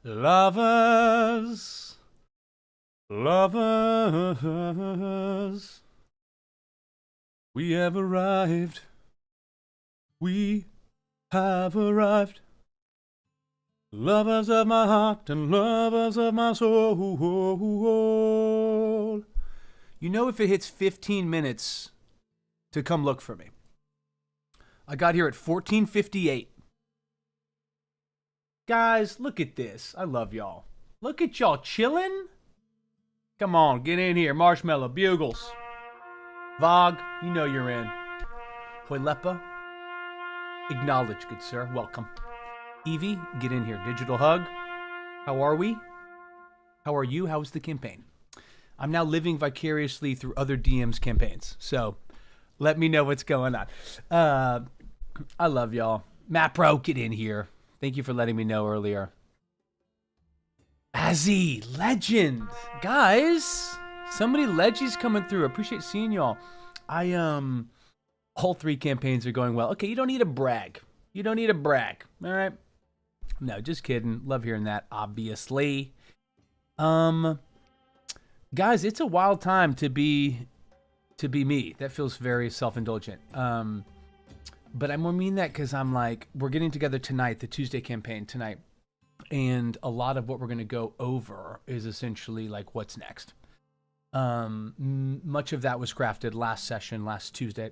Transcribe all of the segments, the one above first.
Lovers, lovers, we have arrived. We have arrived. Lovers of my heart and lovers of my soul. You know, if it hits 15 minutes to come look for me. I got here at 14:58. Guys, look at this. I love y'all. Look at y'all chilling. Come on, get in here. Marshmallow, Bugles. Vogue, you know you're in. Hoylepa, acknowledge, good sir. Welcome. Evie, get in here. Digital hug. How are we? How are you? How's the campaign? I'm now living vicariously through other DMs' campaigns. So let me know what's going on. I love y'all. Matt Pro, get in here. Thank you for letting me know earlier. Azzy, legend. Guys, so many legends coming through. I appreciate seeing y'all. All 3 campaigns are going well. Okay, you don't need to brag. You don't need to brag. All right? No, just kidding. Love hearing that, obviously. Guys, it's a wild time to be me. That feels very self-indulgent. But I more mean that because I'm like, we're getting together tonight, the Tuesday campaign tonight. And a lot of what we're going to go over is essentially like what's next. Much of that was crafted last session, last Tuesday.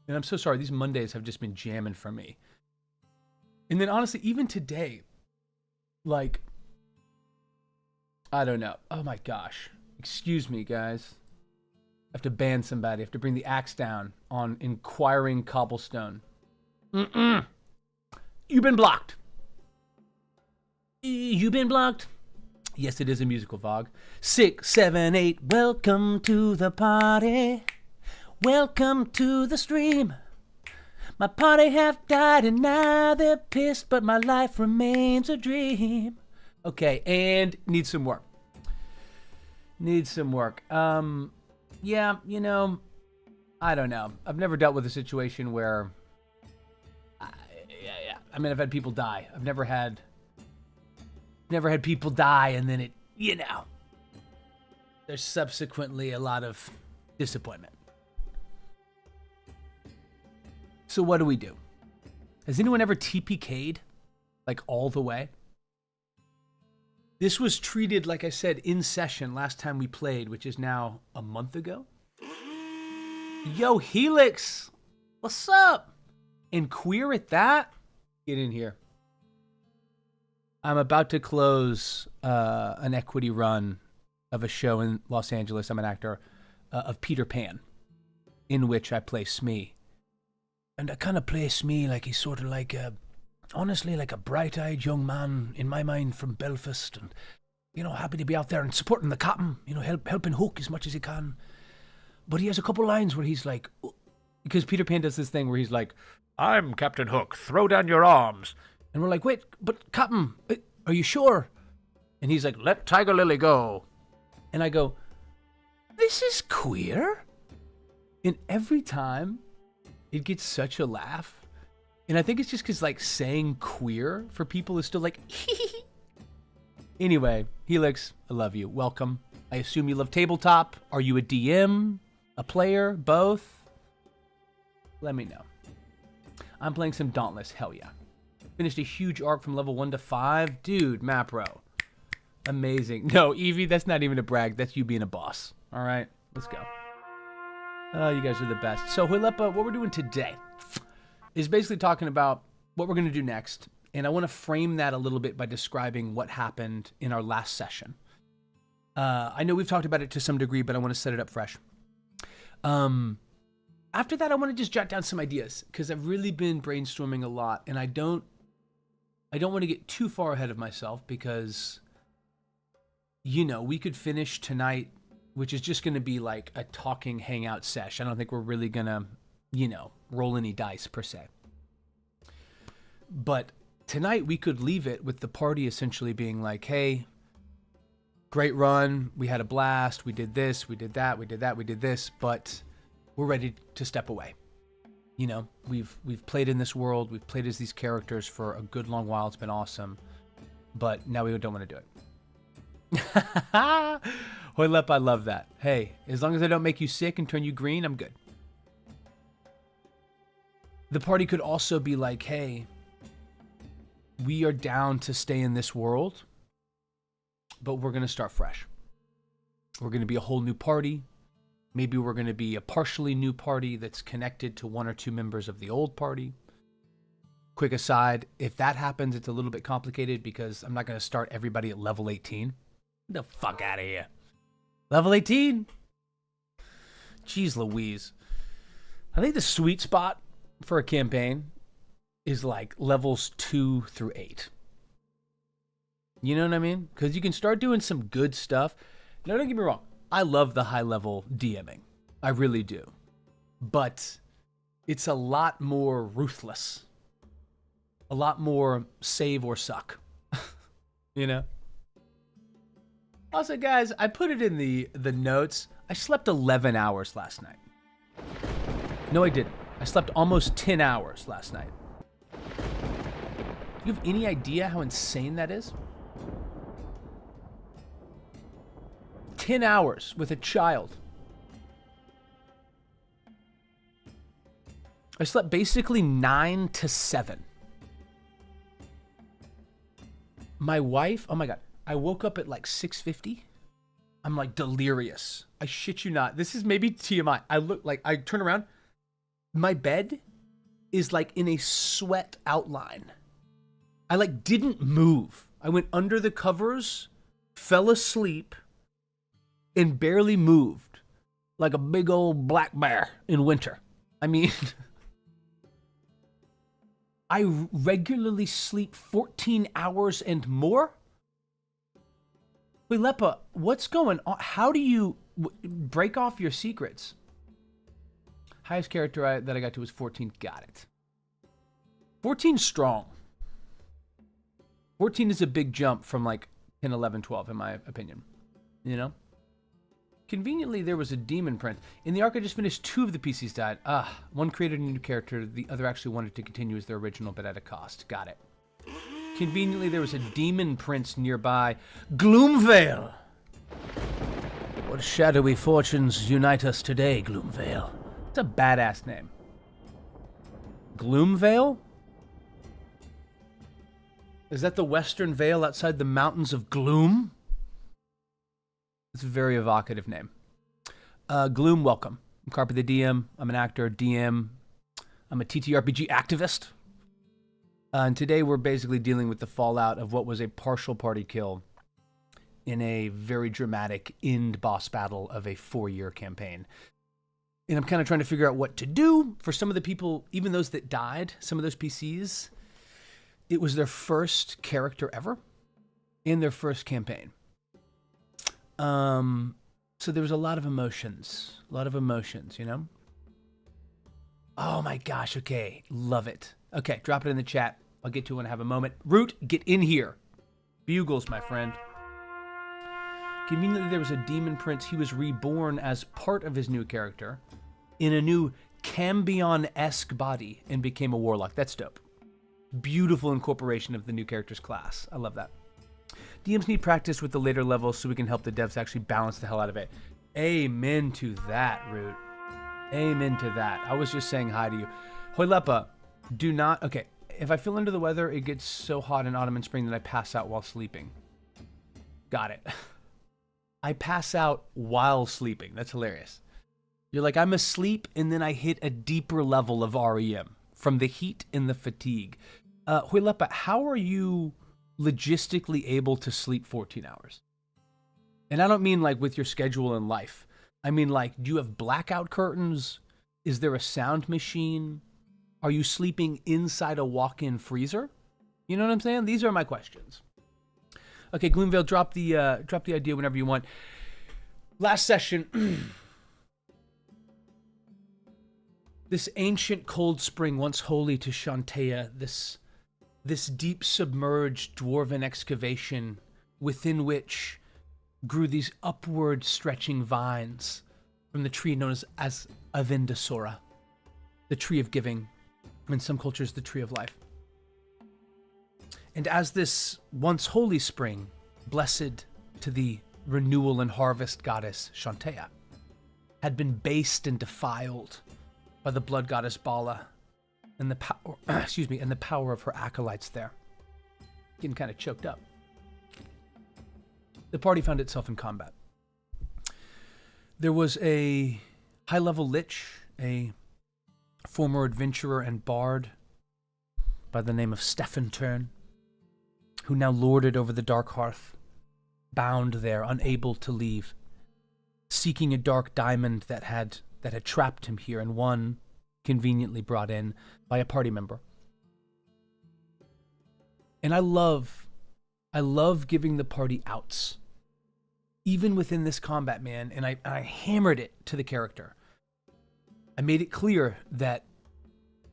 And I'm so sorry, these Mondays have just been jamming for me. And then honestly, even today, like, I don't know. Oh my gosh. Excuse me, guys. I have to ban somebody. I have to bring the axe down on inquiring cobblestone. You've been blocked. You've been blocked. Yes, it is a musical, Vogue. 6, 7, 8. Welcome to the party. Welcome to the stream. My party have died and now they're pissed, but my life remains a dream. Okay, and need some work. Need some work. Yeah, you know, I don't know. I've never dealt with a situation where, I mean, I've had people die. I've never had people die and then it, you know, there's subsequently a lot of disappointment. So what do we do? Has anyone ever TPK'd, like all the way? This was treated, like I said, in session last time we played, which is now a month ago. Yo, Helix, what's up? And queer at that? Get in here. I'm about to close an equity run of a show in Los Angeles. I'm an actor of Peter Pan, in which I play Smee. And I kind of play Smee like he's sort of like a, honestly, like a bright-eyed young man, in my mind, from Belfast. And, you know, happy to be out there and supporting the captain, you know, helping Hook as much as he can. But he has a couple lines where he's like, because Peter Pan does this thing where he's like, I'm Captain Hook, throw down your arms. And we're like, wait, but Captain, are you sure? And he's like, let Tiger Lily go. And I go, this is queer? And every time, it gets such a laugh. And I think it's just because, like, saying queer for people is still like, Anyway, Helix, I love you. Welcome. I assume you love tabletop. Are you a DM? A player? Both? Let me know. I'm playing some Dauntless. Hell yeah. Finished a huge arc from level 1 to 5. Dude, Mapro. Amazing. No, Evie, that's not even a brag. That's you being a boss. All right, let's go. Oh, you guys are the best. So, Huilepa, what we're doing today is basically talking about what we're going to do next. And I want to frame that a little bit by describing what happened in our last session. I know we've talked about it to some degree, but I want to set it up fresh. After that, I want to just jot down some ideas because I've really been brainstorming a lot. And I don't want to get too far ahead of myself because, you know, we could finish tonight, which is just going to be like a talking hangout sesh. I don't think we're really going to, you know, roll any dice per se. But tonight we could leave it with the party essentially being like, hey, great run. We had a blast. We did this. We did that. We did that. We did this. But we're ready to step away. You know, we've played in this world. We've played as these characters for a good long while. It's been awesome. but now we don't want to do it. Hoylep, I love that. Hey, as long as I don't make you sick and turn you green, I'm good. The party could also be like, hey, we are down to stay in this world, but we're going to start fresh. We're going to be a whole new party. Maybe we're going to be a partially new party that's connected to one or two members of the old party. Quick aside, if that happens, it's a little bit complicated because I'm not going to start everybody at level 18. Get the fuck out of here. Level 18? Jeez Louise. I think the sweet spot for a campaign is like levels 2 through 8. You know what I mean? Because you can start doing some good stuff. No, don't get me wrong. I love the high level DMing. I really do. But it's a lot more ruthless. A lot more save or suck. You know? Also, guys, I put it in the notes. I slept 11 hours last night. No, I didn't. I slept almost 10 hours last night. Do you have any idea how insane that is? 10 hours with a child. I slept basically 9 to 7. My wife, oh my God, I woke up at like 6:50. I'm like delirious. I shit you not. This is maybe TMI. I turn around. My bed is like in a sweat outline. I like didn't move. I went under the covers, fell asleep, and barely moved like a big old black bear in winter. I mean, I regularly sleep 14 hours and more. Wait, Lepa, what's going on? How do you break off your secrets? Highest character that I got to was 14. Got it. 14 strong. 14 is a big jump from like 10, 11, 12, in my opinion. You know? Conveniently, there was a demon prince. In the arc I just finished, 2 of the PCs died. One created a new character. The other actually wanted to continue as their original, but at a cost. Got it. Conveniently, there was a demon prince nearby. Gloomvale! What shadowy fortunes unite us today, Gloomvale? It's a badass name. Gloomvale? Is that the Western Vale outside the mountains of Gloom? It's a very evocative name. Gloom, welcome. I'm Carpe the DM. I'm an actor, DM. I'm a TTRPG activist. And today we're basically dealing with the fallout of what was a partial party kill in a very dramatic end boss battle of a 4-year campaign. And I'm kind of trying to figure out what to do for some of the people, even those that died, some of those PCs. It was their first character ever in their first campaign. So there was a lot of emotions, you know? Oh my gosh, okay, love it. Okay, drop it in the chat. I'll get to it when I have a moment. Root, get in here. Bugles, my friend. Conveniently, there was a demon prince. He was reborn as part of his new character in a new Cambion-esque body and became a warlock. That's dope. Beautiful incorporation of the new character's class. I love that. DMs need practice with the later levels so we can help the devs actually balance the hell out of it. Amen to that, Root. Amen to that. I was just saying hi to you. Hoylepa, do not... Okay, if I feel under the weather, it gets so hot in autumn and spring that I pass out while sleeping. Got it. I pass out while sleeping. That's hilarious. You're like, I'm asleep, and then I hit a deeper level of REM from the heat and the fatigue. Hoylepa, how are you logistically able to sleep 14 hours? And I don't mean like with your schedule in life. I mean like, do you have blackout curtains? Is there a sound machine? Are you sleeping inside a walk-in freezer? You know what I'm saying? These are my questions. Okay, Gloomvale, drop the idea whenever you want. Last session. This ancient cold spring, once holy to Shantea, this deep submerged dwarven excavation within which grew these upward stretching vines from the tree known as Avendasora, the tree of giving, in some cultures the tree of life. And as this once holy spring, blessed to the renewal and harvest goddess Shantea, had been based and defiled by the blood goddess Bala and the power, and the power of her acolytes there. Getting kind of choked up. The party found itself in combat. There was a high-level lich, a former adventurer and bard by the name of Stefan Tern, who now lorded over the Dark Hearth, bound there, unable to leave, seeking a dark diamond that had trapped him here, and one conveniently brought in by a party member. And I love giving the party outs, even within this combat, man, and I hammered it to the character. I made it clear that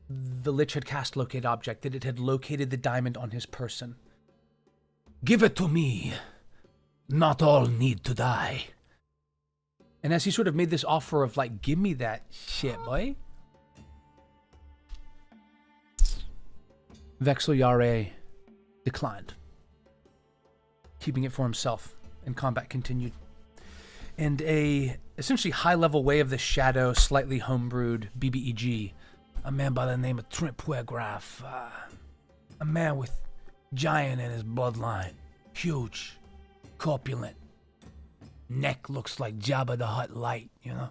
the Lich had cast Locate Object, that it had located the diamond on his person. Give it to me. Not all need to die. And as he sort of made this offer of, like, give me that shit, boy. Vexel Yare declined, keeping it for himself, and combat continued. And a essentially high-level Way of the Shadow, slightly homebrewed BBEG, a man by the name of Trent Puegraph, a man with giant in his bloodline, huge, corpulent, neck looks like Jabba the Hutt light, you know?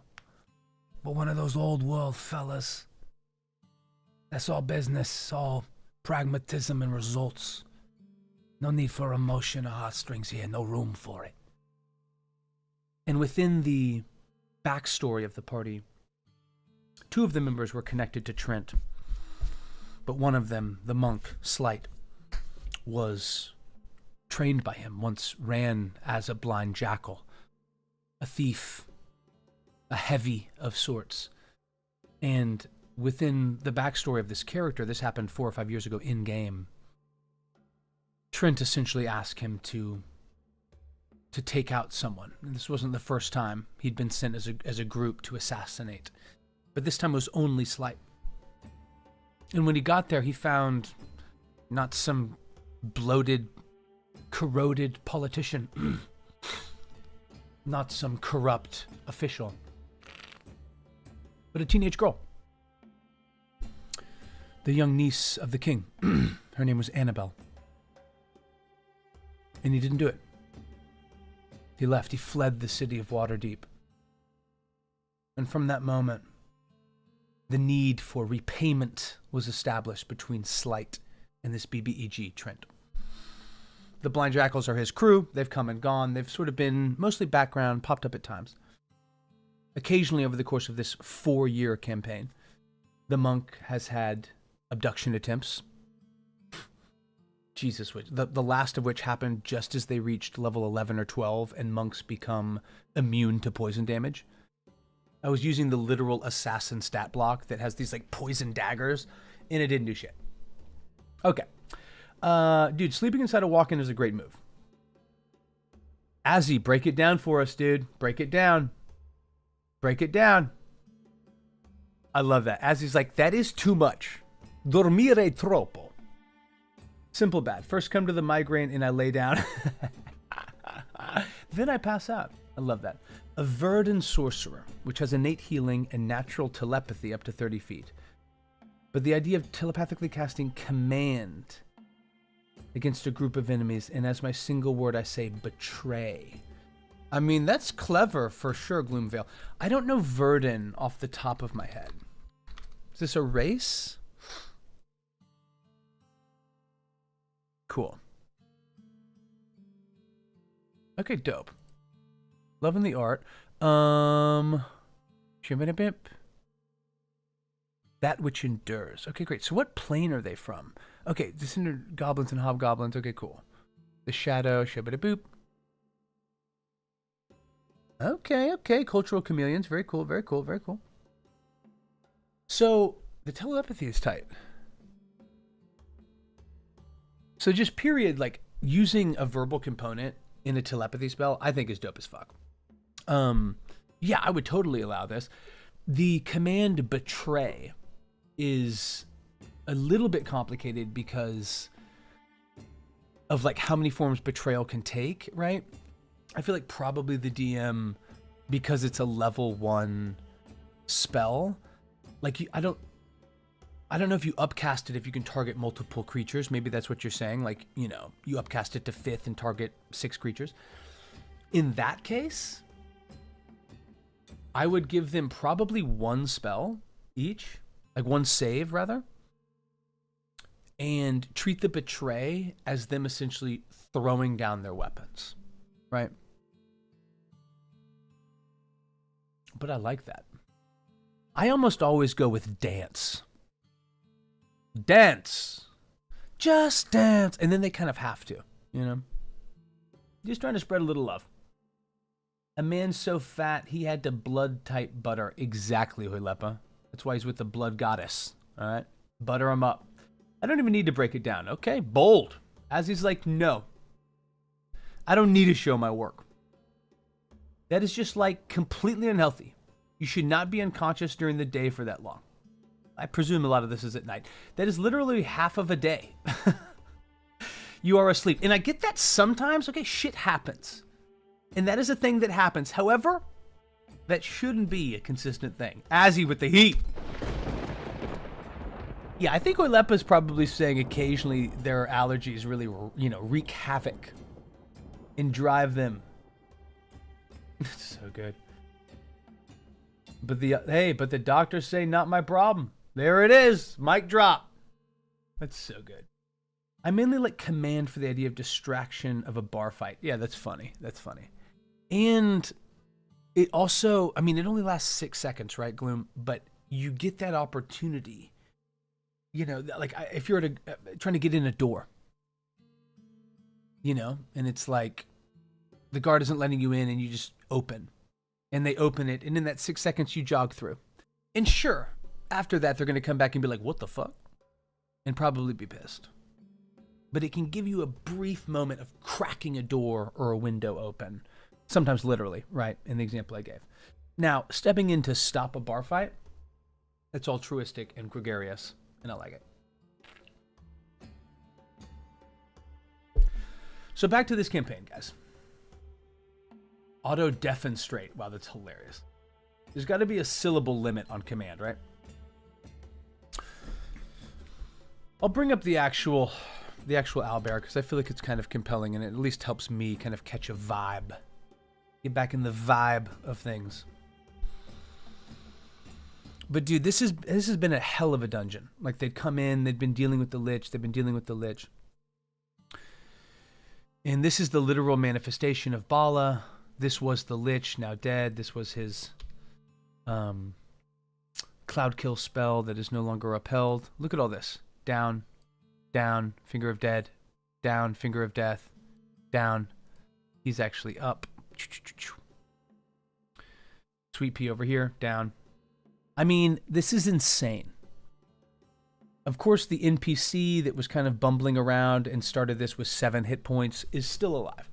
But one of those old world fellas. That's all business, all pragmatism and results. No need for emotion or heartstrings here, no room for it. And within the backstory of the party, two of the members were connected to Trent, but one of them, the monk, Slight, was trained by him, once ran as a blind jackal, a thief, a heavy of sorts. And within the backstory of this character, this happened 4 or 5 years ago in-game, Trent essentially asked him to take out someone. And this wasn't the first time he'd been sent as a group to assassinate, but this time it was only Slight. And when he got there, he found not some bloated, corroded politician, not some corrupt official, but a teenage girl, the young niece of the king. Her name was Annabelle. And he didn't do it. He left. He fled the city of Waterdeep. And from that moment, the need for repayment was established between Slight and this BBEG, Trent. The Blind Jackals are his crew. They've come and gone. They've sort of been mostly background, popped up at times. Occasionally over the course of this 4-year campaign, the monk has had abduction attempts. Jesus, the last of which happened just as they reached level 11 or 12 and monks become immune to poison damage. I was using the literal assassin stat block that has these like poison daggers, and it didn't do shit. Okay. Dude, sleeping inside a walk-in is a great move. Azzy, break it down for us, dude. Break it down. Break it down. I love that. Azzy's like, that is too much. Dormire troppo. Simple bad. First come to the migraine and I lay down. Then I pass out. I love that. A Verdant Sorcerer, which has innate healing and natural telepathy up to 30 feet. But the idea of telepathically casting command against a group of enemies, and as my single word I say, betray. I mean, that's clever for sure, Gloomvale. I don't know Verdant off the top of my head. Is this a race? Cool. Okay, dope. Loving the art. That which endures. Okay, great. So what plane are they from? Okay, Descendant Goblins and Hobgoblins. Okay, cool. The Shadow, boop. Okay. Cultural Chameleons. Very cool, very cool, very cool. So, the telepathy is tight. So just period, like, using a verbal component in a telepathy spell, I think is dope as fuck. Yeah, I would totally allow this. The command betray is a little bit complicated because of like how many forms betrayal can take, right? I feel like probably the DM, because it's a level 1 spell, like I don't know if you upcast it if you can target multiple creatures. Maybe that's what you're saying. Like, you know, you upcast it to 5th and target 6 creatures. In that case, I would give them probably 1 spell each, like 1 save rather, and treat the betray as them essentially throwing down their weapons, right? But I like that. I almost always go with dance. Dance. Just dance. And then they kind of have to, you know? Just trying to spread a little love. A man so fat, he had to blood-type butter. Exactly, Huilepa. That's why he's with the blood goddess, all right? Butter him up. I don't even need to break it down. Okay, bold. As he's like, no. I don't need to show my work. That is just like completely unhealthy. You should not be unconscious during the day for that long. I presume a lot of this is at night. That is literally half of a day. You are asleep. And I get that sometimes. Okay, shit happens. And that is a thing that happens. However, that shouldn't be a consistent thing. Azzy with the heat. Yeah, I think Oilepa is probably saying occasionally their allergies really, you know, wreak havoc and drive them. So good. But the doctors say not my problem. There it is. Mic drop. That's so good. I mainly like command for the idea of distraction of a bar fight. Yeah, that's funny. That's funny. And it also, I mean, it only lasts 6 seconds, right, Gloom? But you get that opportunity. You know, like if you're trying to get in a door, you know, and it's like the guard isn't letting you in and you just open and they open it. And in that 6 seconds, you jog through. And sure, after that, they're going to come back and be like, what the fuck? And probably be pissed. But it can give you a brief moment of cracking a door or a window open. Sometimes literally, right? In the example I gave. Now, stepping in to stop a bar fight, that's altruistic and gregarious. And I like it. So back to this campaign, guys. Auto defenstrate. Wow, that's hilarious. There's got to be a syllable limit on command, right? I'll bring up the actual owlbear because I feel like it's kind of compelling and it at least helps me kind of catch a vibe. Get back in the vibe of things. But dude, this has been a hell of a dungeon. Like they'd come in, they'd been dealing with the Lich, And this is the literal manifestation of Bala. This was the Lich, now dead. This was his cloud kill spell that is no longer upheld. Look at all this. Down, down, finger of dead, down, finger of death, down. He's actually up. Sweet pea over here, down. I mean, this is insane. Of course, the NPC that was kind of bumbling around and started this with 7 hit points is still alive.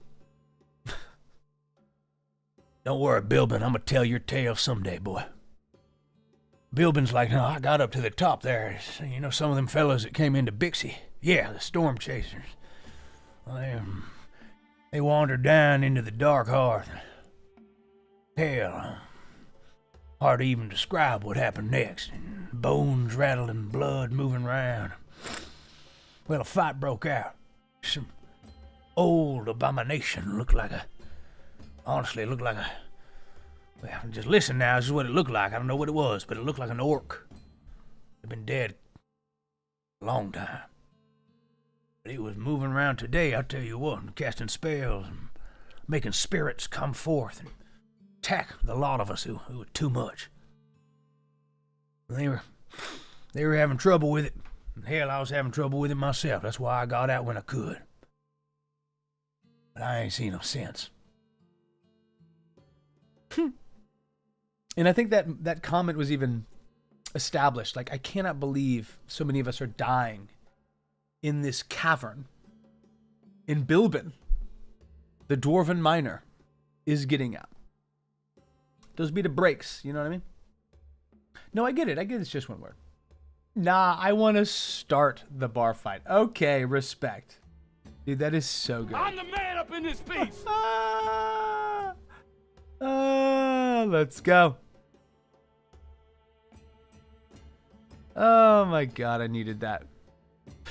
Don't worry, Bilbin. I'm going to tell your tale someday, boy. Bilbin's like, no, I got up to the top there. You know, some of them fellows that came into Bixie. Yeah, the storm chasers. Well, they wandered down into the dark hearth. Hell, hard to even describe what happened next. Bones rattling, blood moving around. Well, a fight broke out. Some old abomination honestly looked like a, well, just listen now, this is what it looked like. I don't know what it was, but it looked like an orc. They'd been dead a long time. But it was moving around today, I'll tell you what, casting spells and making spirits come forth and attack the lot of us who were too much. They were having trouble with it. Hell, I was having trouble with it myself. That's why I got out when I could. But I ain't seen them since. And I think that comment was even established. Like, I cannot believe so many of us are dying in this cavern. In Bilbin, the Dwarven miner is getting out. Those be the breaks, you know what I mean? No, I get it. It's just one word. Nah, I want to start the bar fight. Okay, respect. Dude, that is so good. I'm the man up in this piece. Let's go. Oh my god, I needed that.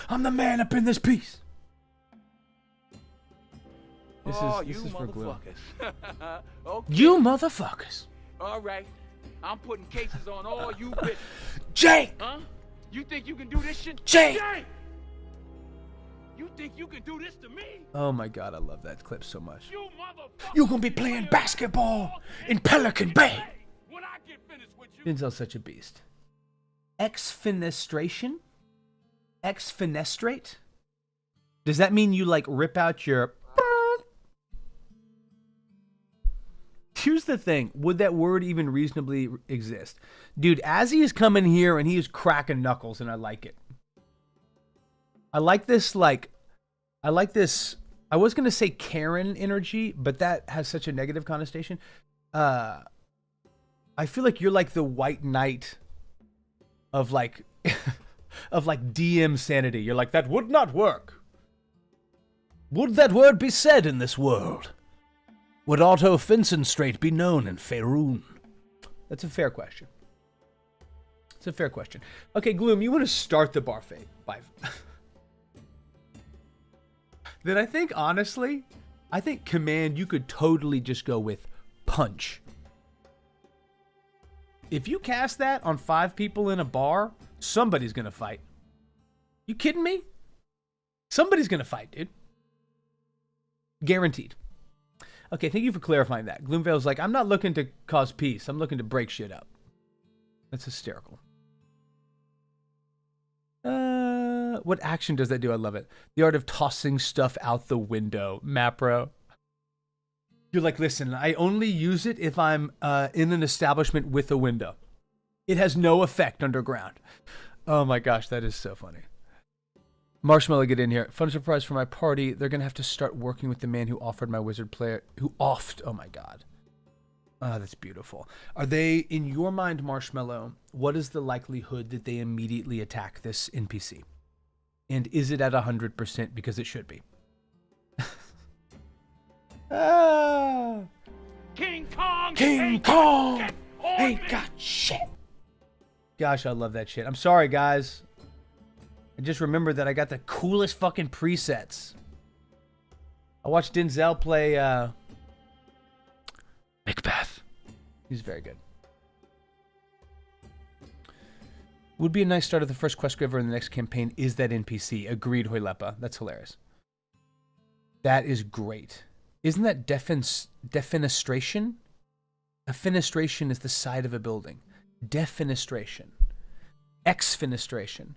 I'm the man up in this piece. This is for Gloom. Okay. You motherfuckers. All right. I'm putting cases on all you bitches. Jake! Huh? You think you can do this shit? Jake! You think you can do this to me? Oh my god, I love that clip so much. You motherfucker! You're gonna be playing basketball in Pelican Bay. When I get finished with you. Denzel's such a beast. Exfenestration? Exfenestrate? Does that mean you like rip out your... Here's the thing. Would that word even reasonably exist? Dude, Azzy is coming here and he is cracking knuckles and I like it. I like this, I was going to say Karen energy, but that has such a negative connotation. I feel like you're like the white knight of like, of like DM sanity. You're like, that would not work. Would that word be said in this world? Would Otto Fencenstraight be known in Faerun? That's a fair question. It's a fair question. Okay, Gloom, you want to start the bar fight? Then I think, honestly, Command, you could totally just go with Punch. If you cast that on 5 people in a bar, somebody's going to fight. You kidding me? Somebody's going to fight, dude. Guaranteed. Okay, thank you for clarifying that. Gloomvale's like, I'm not looking to cause peace. I'm looking to break shit up. That's hysterical. What action does that do? I love it. The art of tossing stuff out the window. Mapro. You're like, listen, I only use it if I'm in an establishment with a window. It has no effect underground. Oh my gosh, that is so funny. Marshmallow, get in here. Fun surprise for my party. They're going to have to start working with the man who offered my wizard player. Oh my god. Oh, that's beautiful. Are they, in your mind, Marshmallow, what is the likelihood that they immediately attack this NPC? And is it at 100% because it should be? King Kong! King Kong! Ain't got shit. Gosh, I love that shit. I'm sorry, guys. I just remembered that I got the coolest fucking presets. I watched Denzel play Macbeth. He's very good. Would be a nice start of the first quest giver in the next campaign is that NPC. Agreed, Hoylepa. That's hilarious. That is great. Isn't that defenestration? A fenestration is the side of a building. Defenestration. Exfenestration.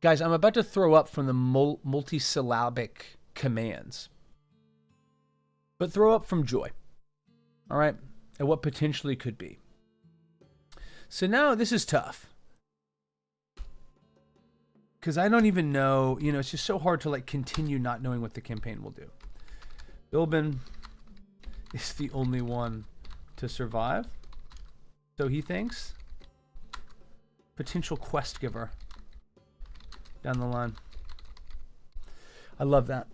Guys, I'm about to throw up from the multisyllabic commands. But throw up from joy. All right? At what potentially could be. So now this is tough. Because I don't even know, it's just so hard to like continue not knowing what the campaign will do. Bilbin is the only one to survive. So he thinks. Potential quest giver. Down the line. I love that.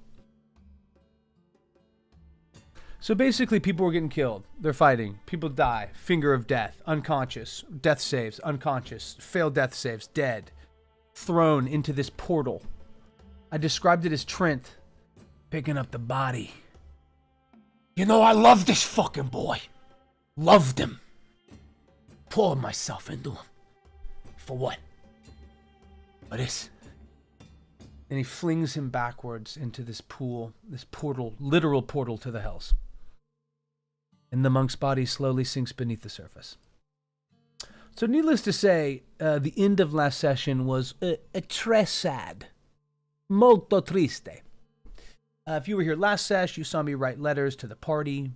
So basically people were getting killed. They're fighting. People die. Finger of death. Unconscious. Death saves. Unconscious. Failed death saves. Dead. Thrown into this portal. I described it as Trent picking up the body. I love this fucking boy. Loved him. Poured myself into him. For what? For this. And he flings him backwards into this pool, this portal, literal portal to the hells. And the monk's body slowly sinks beneath the surface. So needless to say, the end of last session was très sad. Molto triste. If you were here last session, you saw me write letters to the party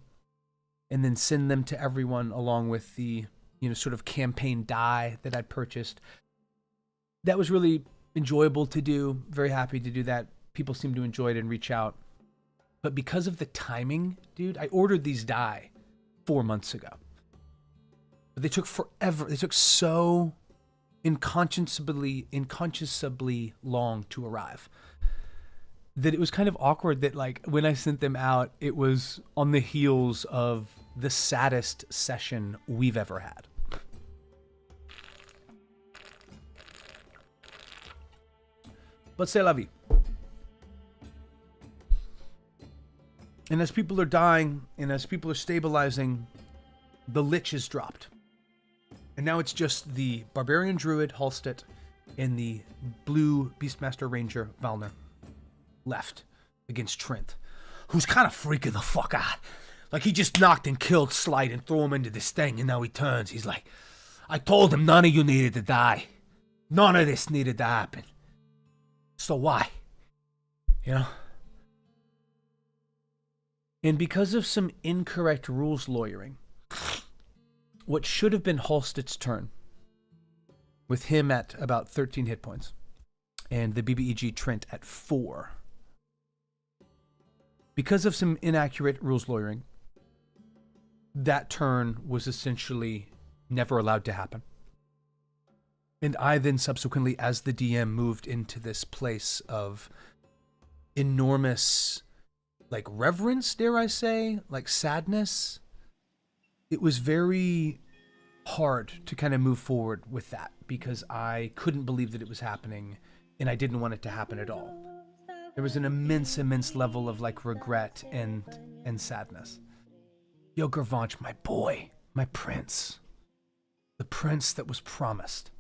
and then send them to everyone along with the, sort of campaign die that I'd purchased. That was really enjoyable to do. Very happy to do that. People seem to enjoy it and reach out. But because of the timing, dude, I ordered these die 4 months ago. But they took forever. They took so inconscionably long to arrive. that it was kind of awkward that, like, when I sent them out, it was on the heels of the saddest session we've ever had. But c'est la vie. And as people are dying, and as people are stabilizing, the Lich is dropped. And now it's just the Barbarian Druid, Halstead, and the Blue Beastmaster Ranger, Valner, left against Trent, who's kind of freaking the fuck out. Like, he just knocked and killed Slight and threw him into this thing, and now he turns. He's like, I told him none of you needed to die. None of this needed to happen. So why? You know? And because of some incorrect rules lawyering, what should have been Halstead's turn, with him at about 13 hit points, and the BBEG Trent at 4, because of some inaccurate rules lawyering, that turn was essentially never allowed to happen. And I then subsequently, as the DM, moved into this place of enormous, like, reverence, dare I say, like sadness. It was very hard to kind of move forward with that because I couldn't believe that it was happening and I didn't want it to happen at all. There was an immense level of, like, regret and sadness. Yo, Gravanch, my boy, my prince, the prince that was promised.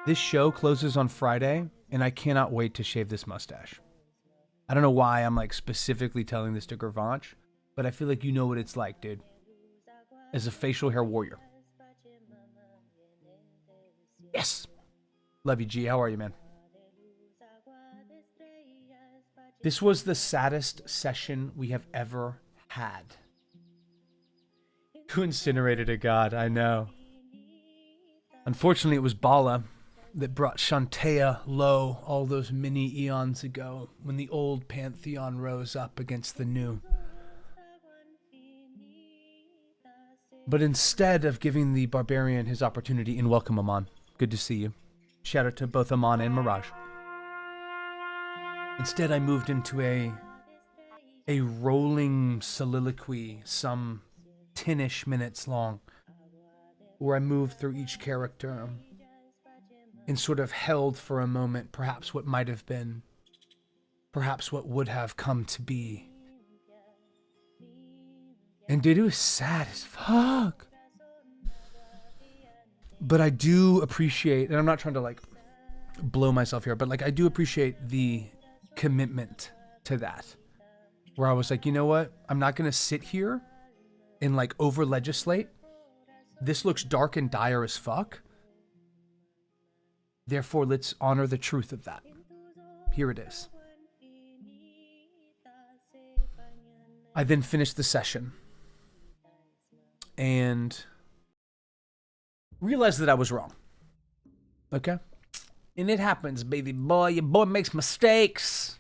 This show closes on Friday, and I cannot wait to shave this mustache. I don't know why I'm, like, specifically telling this to Gravanch, but I feel like you know what it's like, dude. As a facial hair warrior. Yes! Love you, G. How are you, man? This was the saddest session we have ever had. Who incinerated a god? I know. Unfortunately, it was Bala that brought Shantea low all those many eons ago when the old pantheon rose up against the new. But instead of giving the barbarian his opportunity, and welcome, Amon. Good to see you. Shout out to both Amon and Mirage. Instead, I moved into a rolling soliloquy, some 10-ish minutes long, where I moved through each character and sort of held for a moment perhaps what might have been, perhaps what would have come to be. And dude, it was sad as fuck. But I do appreciate, and I'm not trying to, like, blow myself here, but, like, I do appreciate the commitment to that. Where I was like, you know what? I'm not going to sit here and, like, over-legislate. This looks dark and dire as fuck. Therefore, let's honor the truth of that. Here it is. I then finished the session and realized that I was wrong. Okay? And it happens, baby boy. Your boy makes mistakes.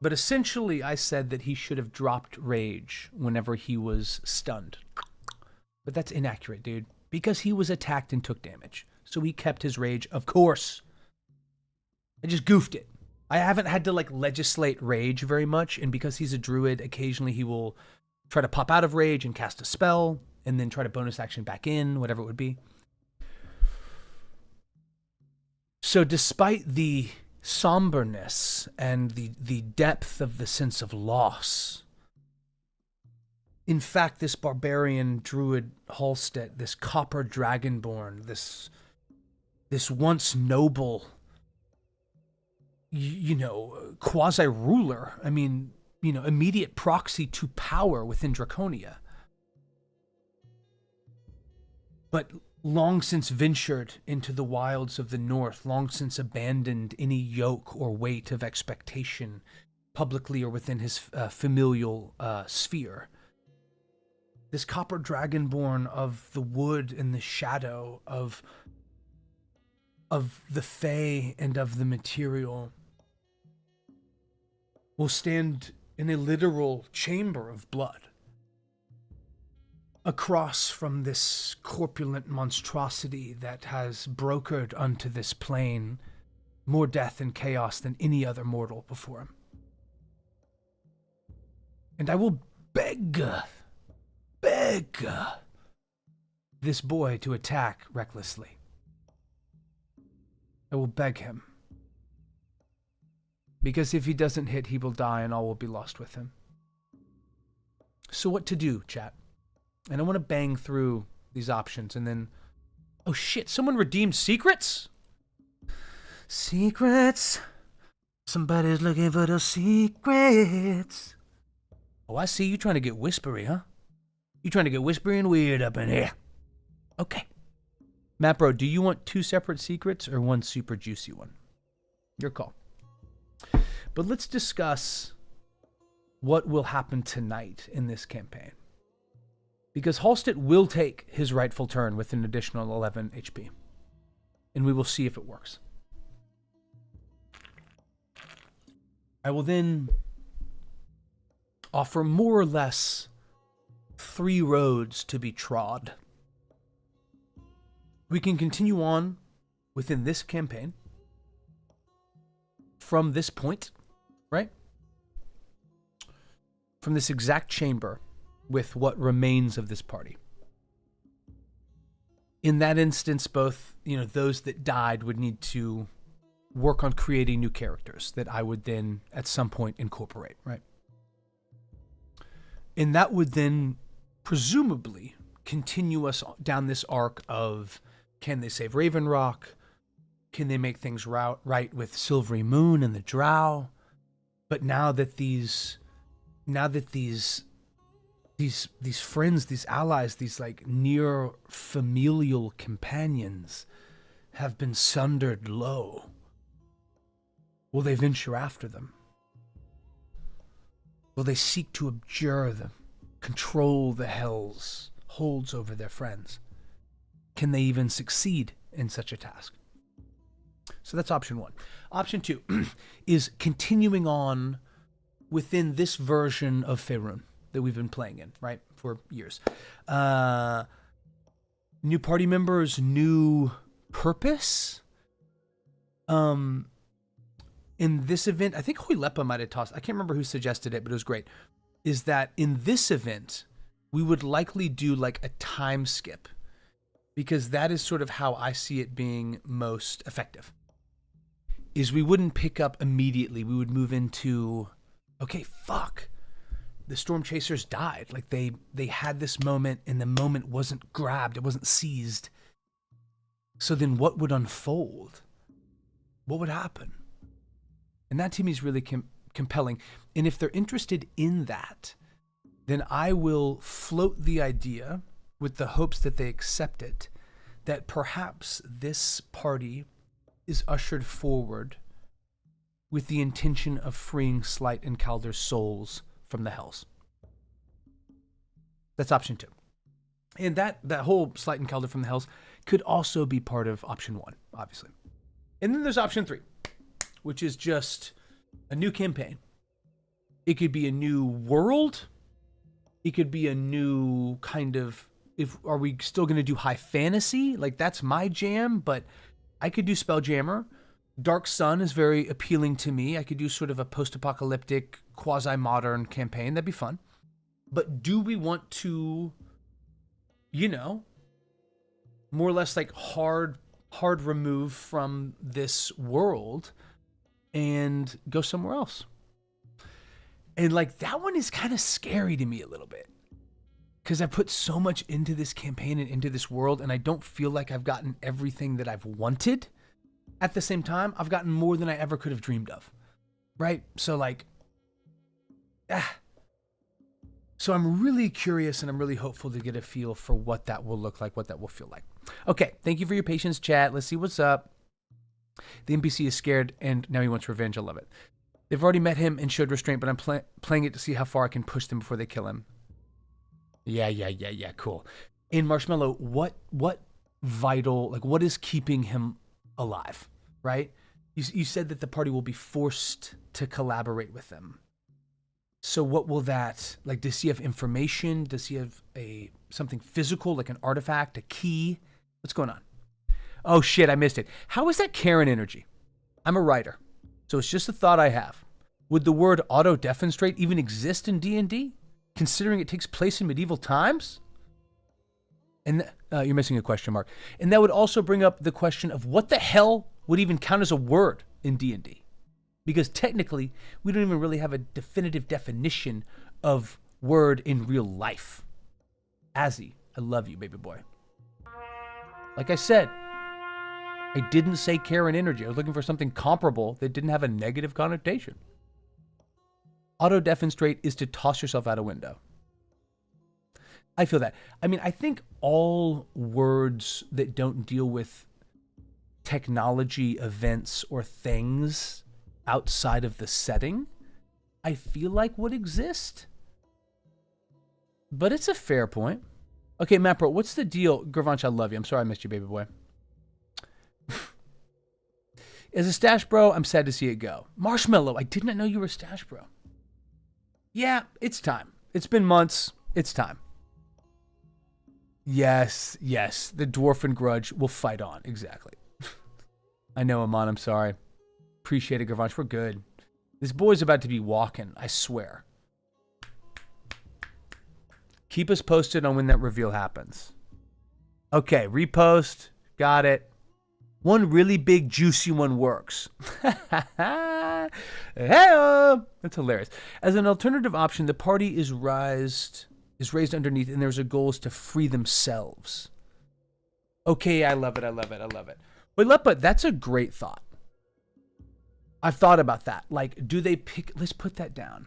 But essentially, I said that he should have dropped rage whenever he was stunned. But that's inaccurate, dude. Because he was attacked and took damage. So he kept his rage, of course. I just goofed it. I haven't had to, like, legislate rage very much. And because he's a druid, occasionally he will try to pop out of rage and cast a spell. And then try to bonus action back in, whatever it would be. So despite the somberness and the depth of the sense of loss, in fact, this barbarian druid Halstead, this copper dragonborn, this once noble, quasi-ruler, I mean, immediate proxy to power within Draconia, but long since ventured into the wilds of the north, long since abandoned any yoke or weight of expectation, publicly or within his familial sphere. This copper dragonborn of the wood and the shadow, of the Fae and of the material, will stand in a literal chamber of blood. Across from this corpulent monstrosity that has brokered unto this plane more death and chaos than any other mortal before him. And I will beg this boy to attack recklessly. I will beg him. Because if he doesn't hit, he will die and all will be lost with him. So what to do, chat? And I want to bang through these options and then... Oh shit, someone redeemed secrets? Secrets. Somebody's looking for those secrets. Oh, I see you trying to get whispery, huh? You trying to get whispery and weird up in here. Okay. Matt Bro, do you want 2 separate secrets or 1 super juicy one? Your call. But let's discuss what will happen tonight in this campaign. Because Halstead will take his rightful turn with an additional 11 HP. And we will see if it works. I will then offer more or less 3 roads to be trod. We can continue on within this campaign from this point, right? From this exact chamber with what remains of this party. In that instance, both, those that died would need to work on creating new characters that I would then at some point incorporate, right? And that would then presumably continue us down this arc of, can they save Raven Rock? Can they make things right with Silvery Moon and the Drow? But now that these friends, these allies, these like near familial companions have been sundered low, will they venture after them? Will they seek to abjure them, control the hell's holds over their friends? Can they even succeed in such a task? So that's option 1. Option 2 is continuing on within this version of Faerun that we've been playing in, right, for years. New party members, new purpose. In this event, I think Hoilepa might have tossed, I can't remember who suggested it, but it was great, is that in this event, we would likely do like a time skip, because that is sort of how I see it being most effective. Is we wouldn't pick up immediately. We would move into, okay, fuck. The Storm Chasers died. Like they had this moment and the moment wasn't grabbed. It wasn't seized. So then what would unfold? What would happen? And that to me is really compelling. And if they're interested in that, then I will float the idea with the hopes that they accept it, that perhaps this party is ushered forward with the intention of freeing Slight and Calder's souls from the hells. That's option 2. And that whole Slight and Calder from the hells could also be part of option 1, obviously. And then there's option 3, which is just a new campaign. It could be a new world. It could be a new kind of, are we still going to do high fantasy? Like that's my jam, but I could do Spelljammer. Dark Sun is very appealing to me. I could do sort of a post-apocalyptic, quasi-modern campaign. That'd be fun. But do we want to, more or less like hard remove from this world and go somewhere else? And like that one is kind of scary to me a little bit, because I put so much into this campaign and into this world, and I don't feel like I've gotten everything that I've wanted. At the same time, I've gotten more than I ever could have dreamed of, right? So like, So I'm really curious and I'm really hopeful to get a feel for what that will look like, what that will feel like. Okay, thank you for your patience, chat. Let's see what's up. The NPC is scared and now he wants revenge. I love it. They've already met him and showed restraint, but I'm playing it to see how far I can push them before they kill him. Yeah, cool. In Marshmallow, what vital, like what is keeping him alive, right? You said that the party will be forced to collaborate with them. So what will that, like, does he have information? Does he have something physical, like an artifact, a key? What's going on? Oh shit, I missed it. How is that Karen energy? I'm a writer, so it's just a thought I have. Would the word auto-defenestrate even exist in D&D, considering it takes place in medieval times? And you're missing a question mark. And that would also bring up the question of what the hell would even count as a word in D&D? Because technically, we don't even really have a definitive definition of word in real life. Azzy, I love you, baby boy. Like I said, I didn't say care and energy. I was looking for something comparable that didn't have a negative connotation. Auto-defenestrate is to toss yourself out a window. I feel that. I mean, I think all words that don't deal with technology, events, or things outside of the setting, I feel like would exist. But it's a fair point. Okay, Matt Bro, what's the deal? Gravanch, I love you. I'm sorry I missed you, baby boy. As a Stash Bro, I'm sad to see it go. Marshmallow, I did not know you were a Stash Bro. Yeah, it's time. It's been months. It's time. Yes. The Dwarfen Grudge will fight on. Exactly. I know, Amon. I'm sorry. Appreciate it, Gravanch. We're good. This boy's about to be walking, I swear. Keep us posted on when that reveal happens. Okay, repost. Got it. One really big, juicy one works. Hey-oh! That's hilarious. As an alternative option, the party is raised underneath, and there's a goal is to free themselves. Okay, I love it. Wait, Lepa, that's a great thought. I've thought about that. Like, do they pick... Let's put that down.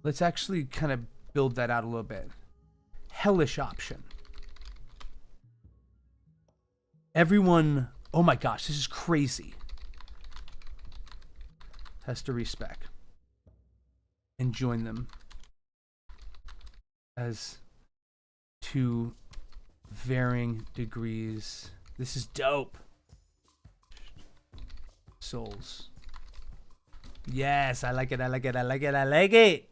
Let's actually kind of build that out a little bit. Hellish option. Everyone... Oh my gosh, this is crazy. Has to respec. And join them as to varying degrees. This is dope. Souls. Yes, I like it.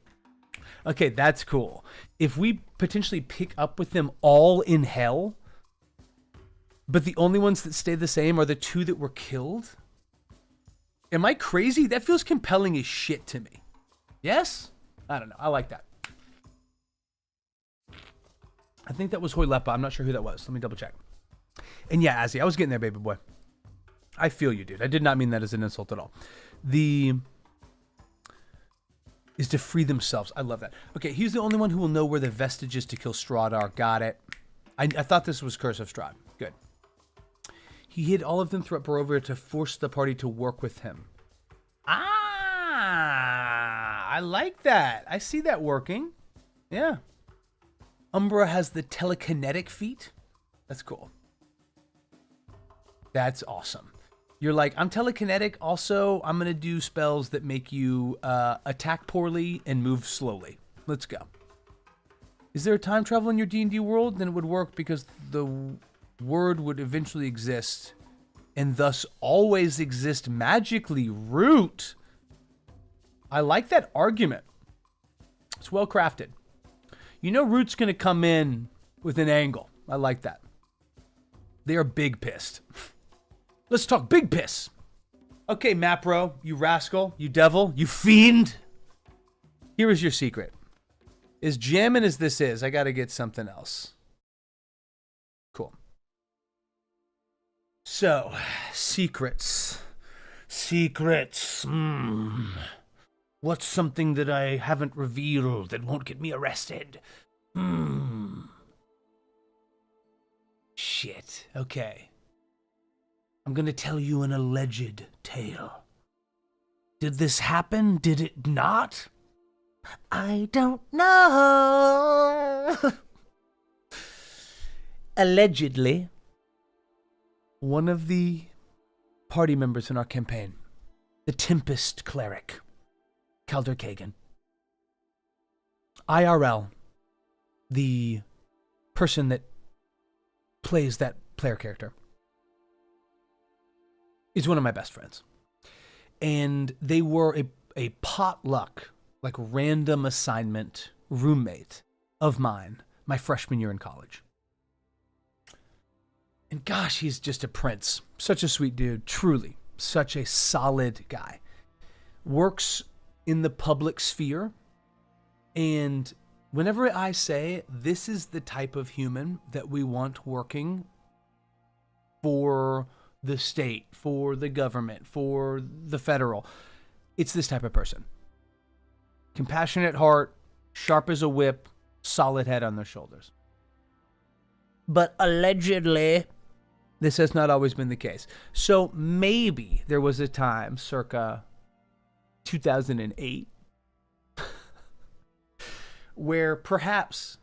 Okay, that's cool. If we potentially pick up with them all in hell, but the only ones that stay the same are the two that were killed? Am I crazy? That feels compelling as shit to me. Yes? I don't know. I like that. I think that was Hoylepa. I'm not sure who that was. Let me double check. And yeah, Azzy, I was getting there, baby boy. I feel you, dude. I did not mean that as an insult at all. Is to free themselves. I love that. Okay, he's the only one who will know where the vestiges to kill Strahd are. Got it. I thought this was Curse of Strahd. Good. He hid all of them throughout Barovia to force the party to work with him. Ah, I like that. I see that working. Yeah. Umbra has the telekinetic feat. That's cool. That's awesome. You're like, I'm telekinetic. Also, I'm going to do spells that make you attack poorly and move slowly. Let's go. Is there a time travel in your D&D world? Then it would work because the word would eventually exist and thus always exist magically. Root. I like that argument. It's well crafted. You know Root's going to come in with an angle. I like that. They are big pissed. Let's talk big piss. Okay, Mapro, you rascal, you devil, you fiend. Here is your secret. As jamming as this is, I got to get something else. Cool. So, secrets. Secrets. What's something that I haven't revealed that won't get me arrested? Shit. Okay. I'm going to tell you an alleged tale. Did this happen? Did it not? I don't know. Allegedly, one of the party members in our campaign, the Tempest Cleric, Calder Kagan, IRL, the person that plays that player character, is one of my best friends. And they were a potluck, like random assignment roommate of mine my freshman year in college. And gosh, he's just a prince. Such a sweet dude, truly. such a solid guy. Works in the public sphere. And whenever I say this is the type of human that we want working for the state, for the government, for the federal, it's this type of person. Compassionate heart, sharp as a whip, solid head on their shoulders. But allegedly, this has not always been the case. So maybe there was a time circa 2008 where perhaps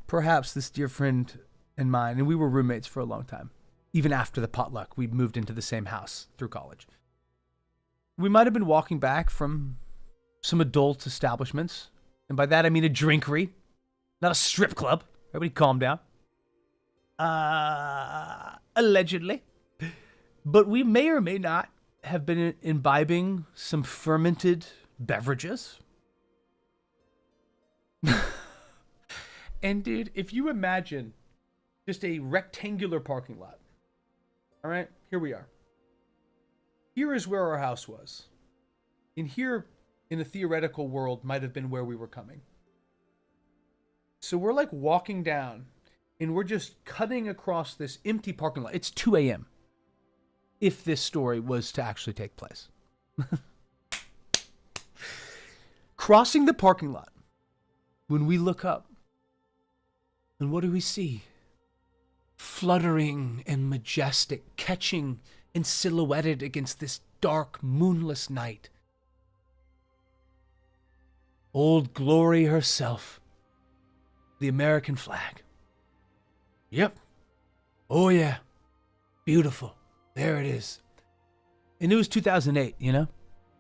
this dear friend and mine, and we were roommates for a long time, even after the potluck, we moved into the same house through college. We might have been walking back from some adult establishments, and by that I mean a drinkery, not a strip club. Everybody calm down. Allegedly. But we may or may not have been imbibing some fermented beverages. And dude, if you imagine just a rectangular parking lot. All right, here we are. Here is where our house was. And here, in a theoretical world, might have been where we were coming. So we're like walking down, and we're just cutting across this empty parking lot. It's 2 a.m. if this story was to actually take place. Crossing the parking lot, when we look up, and what do we see? Fluttering and majestic, catching and silhouetted against this dark, moonless night. Old Glory herself, the American flag. Yep. Oh yeah. Beautiful. There it is. And it was 2008, you know?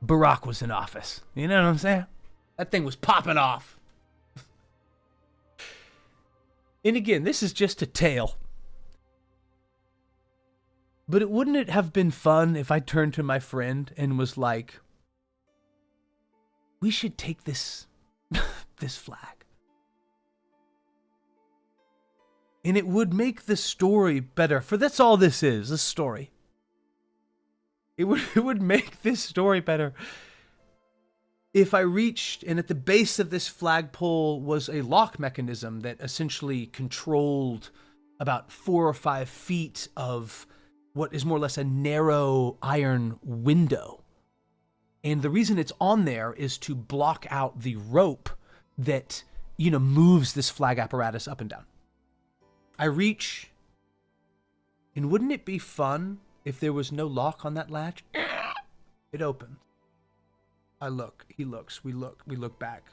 Barack was in office. You know what I'm saying? That thing was popping off. And again, this is just a tale. But wouldn't it have been fun if I turned to my friend and was like, we should take this flag. And it would make the story better. For that's all this is, a story. It would make this story better if I reached, and at the base of this flagpole was a lock mechanism that essentially controlled about 4 or 5 feet of what is more or less a narrow iron window. And the reason it's on there is to block out the rope that, you know, moves this flag apparatus up and down. I reach, and wouldn't it be fun if there was no lock on that latch? It opens. I look, he looks, we look back.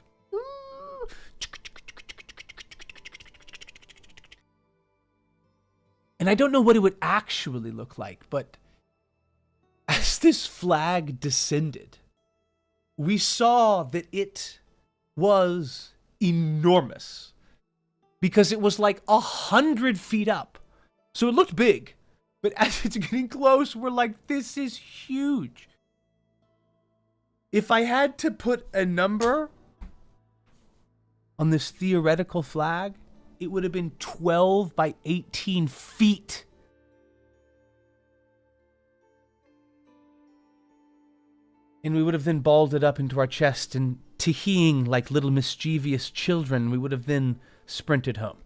And I don't know what it would actually look like, but as this flag descended, we saw that it was enormous because it was like 100 feet up. So it looked big, but as it's getting close, we're like, this is huge. If I had to put a number on this theoretical flag, it would have been 12 by 18 feet. And we would have then balled it up into our chest and tee-heeing like little mischievous children, we would have then sprinted home.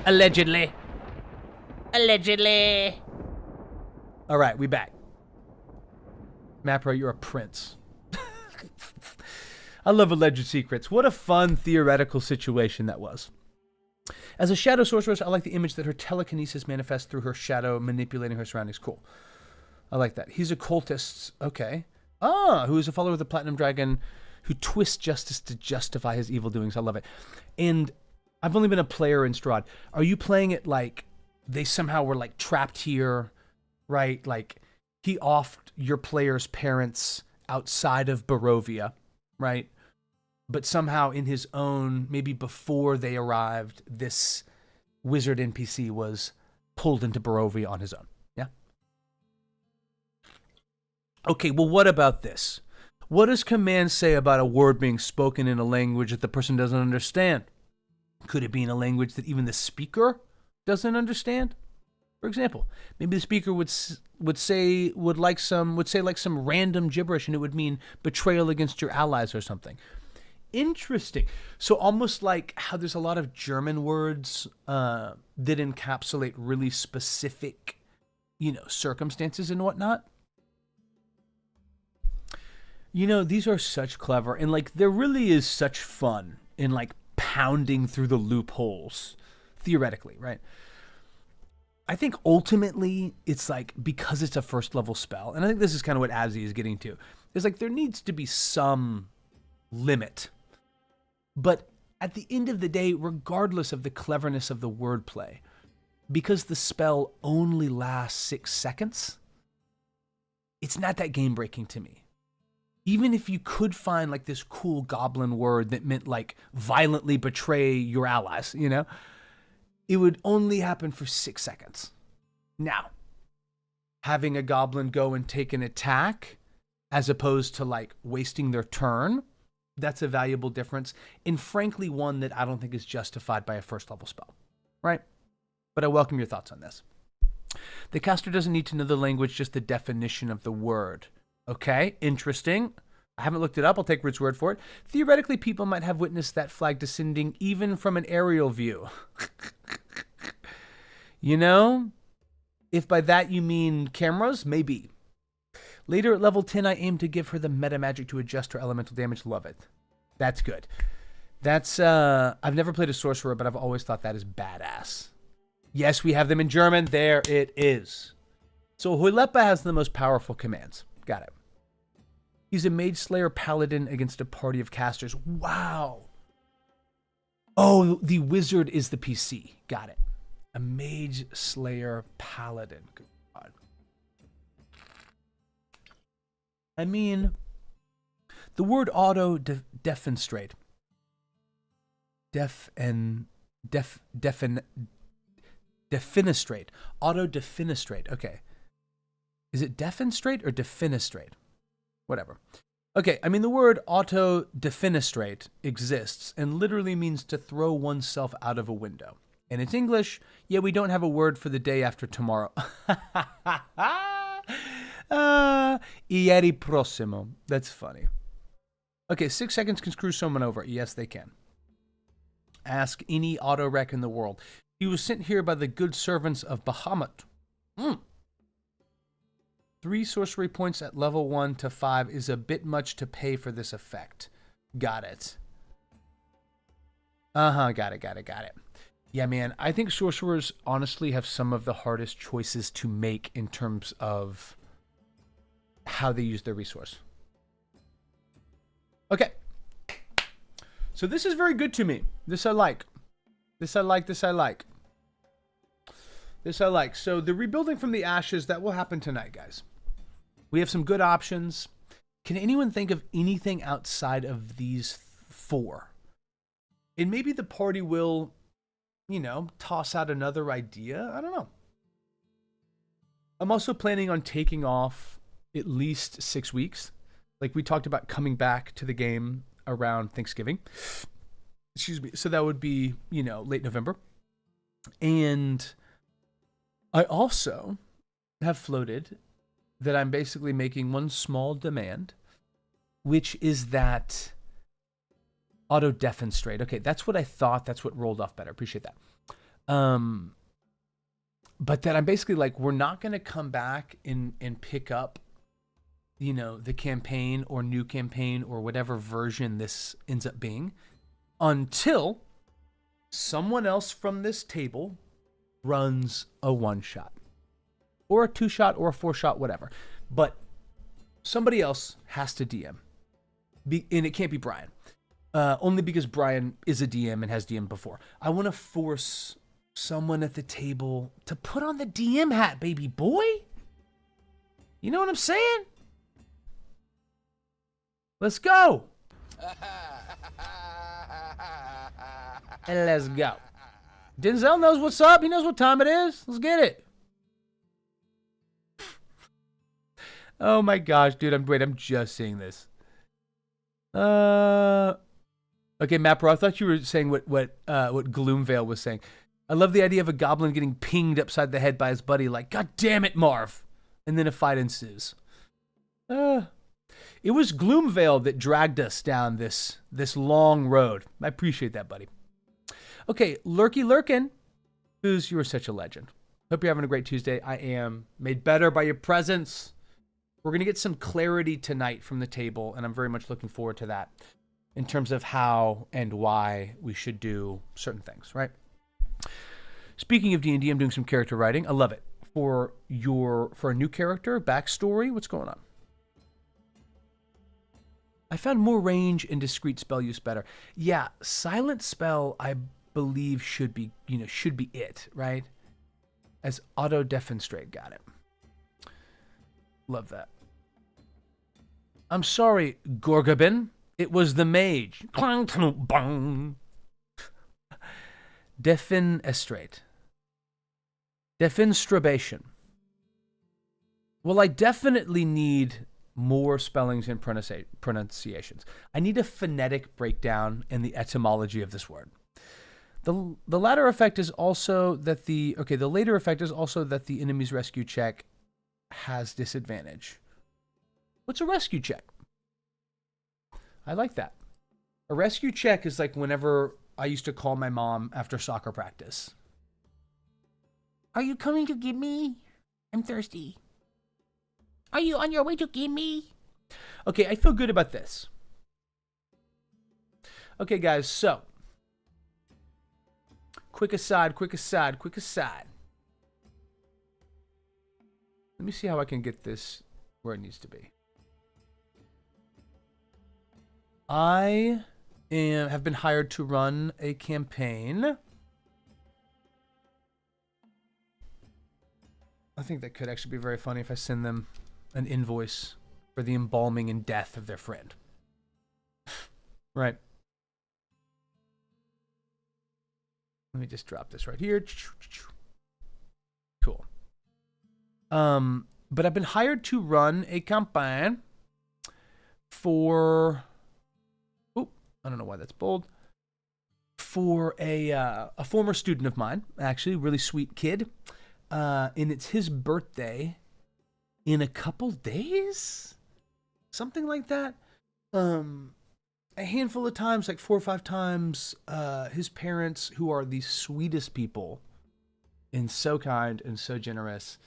Allegedly. Allegedly. All right, we back. Mapro, you're a prince. I love alleged secrets. What a fun theoretical situation that was. As a shadow sorceress, I like the image that her telekinesis manifests through her shadow, manipulating her surroundings. Cool. I like that. He's a cultist. Okay. Who is a follower of the Platinum Dragon who twists justice to justify his evil doings. I love it. And I've only been a player in Strahd. Are you playing it like they somehow were like trapped here, right? Like he offed your player's parents outside of Barovia, right? But somehow in his own, maybe before they arrived, this wizard NPC was pulled into Barovia on his own. Yeah? Okay, well, what about this? What does command say about a word being spoken in a language that the person doesn't understand? Could it be in a language that even the speaker doesn't understand? For example, maybe the speaker would say like some random gibberish, and it would mean betrayal against your allies or something. Interesting. So almost like how there's a lot of German words that encapsulate really specific, circumstances and whatnot. These are such clever, and like there really is such fun in like pounding through the loopholes, theoretically, right? I think ultimately it's like, because it's a first level spell, and I think this is kind of what Abzi is getting to, is like there needs to be some limit. But at the end of the day, regardless of the cleverness of the wordplay, because the spell only lasts 6 seconds, it's not that game breaking to me. Even if you could find like this cool goblin word that meant like violently betray your allies, it would only happen for 6 seconds. Now, having a goblin go and take an attack as opposed to like wasting their turn, that's a valuable difference. And frankly, one that I don't think is justified by a first level spell, right? But I welcome your thoughts on this. The caster doesn't need to know the language, just the definition of the word. Okay, interesting. I haven't looked it up. I'll take Rick's word for it. Theoretically, people might have witnessed that flag descending even from an aerial view. If by that you mean cameras, maybe. Later at level 10, I aim to give her the meta magic to adjust her elemental damage. Love it. That's good. That's, I've never played a sorcerer, but I've always thought that is badass. Yes, we have them in German. There it is. So Hoilepa has the most powerful commands. Got it. He's a mage slayer paladin against a party of casters. Wow. Oh, the wizard is the PC. Got it. A mage slayer paladin. Good God. I mean, the word auto defenestrate. Defenestrate. Auto defenestrate. Okay. Is it defenestrate or defenestrate? Whatever. Okay, I mean, the word auto defenestrate exists and literally means to throw oneself out of a window. And it's English, yet we don't have a word for the day after tomorrow. Ieri prossimo. That's funny. Okay, 6 seconds can screw someone over. Yes, they can. Ask any auto wreck in the world. He was sent here by the good servants of Bahamut. 3 sorcery points at level 1 to 5 is a bit much to pay for this effect. Got it. Got it. Yeah, man, I think sorcerers honestly have some of the hardest choices to make in terms of how they use their resource. Okay. So this is very good to me. This I like. This I like. So the rebuilding from the ashes, that will happen tonight, guys. We have some good options. Can anyone think of anything outside of these 4? And maybe the party will, toss out another idea. I don't know. I'm also planning on taking off at least 6 weeks. Like we talked about coming back to the game around Thanksgiving. Excuse me. So that would be, late November. And I also have floated that I'm basically making one small demand, which is that auto defenestrate. Okay, that's what I thought. That's what rolled off better. Appreciate that. But that I'm basically like, we're not going to come back and pick up, the campaign or new campaign or whatever version this ends up being until someone else from this table runs a 1-shot. Or a 2-shot or a 4-shot, whatever. But somebody else has to DM. And it can't be Brian. Only because Brian is a DM and has DM'd before. I want to force someone at the table to put on the DM hat, baby boy. You know what I'm saying? Let's go. And let's go. Denzel knows what's up. He knows what time it is. Let's get it. Oh my gosh, dude. I'm just seeing this. Okay, Mapper, I thought you were saying what Gloomvale was saying. I love the idea of a goblin getting pinged upside the head by his buddy, like, God damn it, Marv. And then a fight ensues. It was Gloomvale that dragged us down this long road. I appreciate that, buddy. Okay, Lurky Lurkin, who's you are such a legend. Hope you're having a great Tuesday. I am. Made better by your presence. We're going to get some clarity tonight from the table, and I'm very much looking forward to that in terms of how and why we should do certain things, right? Speaking of D&D, I'm doing some character writing. I love it. For a new character, backstory, what's going on? I found more range and discreet spell use better. Yeah, silent spell, I believe should be it, right? As auto defenstrate, got it. Love that. I'm sorry, Gorgabin. It was the mage. Clang, clang, bang. Defenestrate. Defenstrabation. Well, I definitely need more spellings and pronunciations. I need a phonetic breakdown in the etymology of this word. The latter effect is also that the later effect is also that the enemy's rescue check has disadvantage. What's a rescue check? I like that. A rescue check is like whenever I used to call my mom after soccer practice. Are you coming to get me? I'm thirsty. Are you on your way to get me? Okay, I feel good about this. Okay, guys, so. Quick aside. Let me see how I can get this where it needs to be. I have been hired to run a campaign. I think that could actually be very funny if I send them an invoice for the embalming and death of their friend. Right. Let me just drop this right here. Cool. But I've been hired to run a campaign for... Oop, I don't know why that's bold. For a former student of mine, actually, really sweet kid. And it's his birthday in a couple days? Something like that. A handful of times, like 4 or 5 times, his parents, who are the sweetest people and so kind and so generous.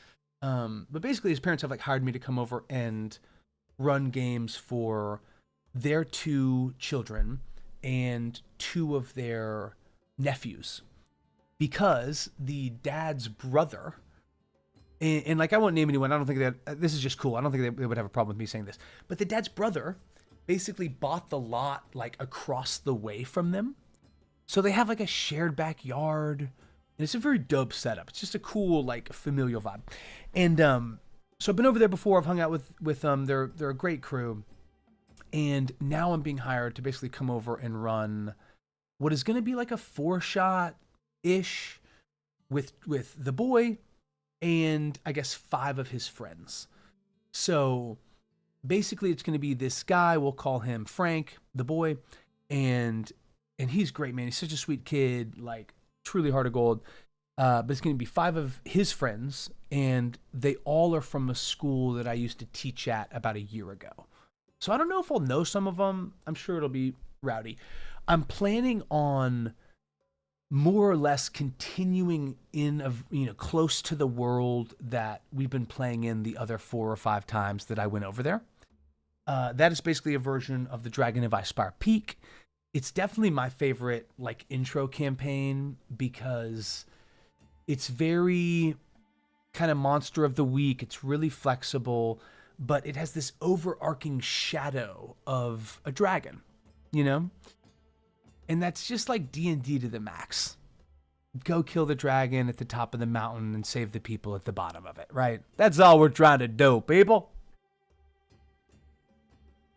But basically his parents have like hired me to come over and run games for their 2 children and 2 of their nephews. Because the dad's brother, and like I won't name anyone, I don't think that, this is just cool. I don't think they would have a problem with me saying this. But the dad's brother basically bought the lot like across the way from them. So they have like a shared backyard. And it's a very dope setup. It's just a cool, like familial vibe. And so I've been over there before. I've hung out with them. They're a great crew. And now I'm being hired to basically come over and run what is going to be like a 4-shot-ish with the boy and I guess 5 of his friends. So basically it's going to be this guy, we'll call him Frank, the boy, and he's great, man. He's such a sweet kid, like truly heart of gold. But it's going to be 5 of his friends, and they all are from a school that I used to teach at about a year ago. So I don't know if I'll know some of them. I'm sure it'll be rowdy. I'm planning on more or less continuing in close to the world that we've been playing in the other 4 or 5 times that I went over there. That is basically a version of the Dragon of Icespire Peak. It's definitely my favorite like intro campaign because it's very kind of monster of the week. It's really flexible, but it has this overarching shadow of a dragon, you know? And that's just like D&D to the max. Go kill the dragon at the top of the mountain and save the people at the bottom of it, right? That's all we're trying to do, people.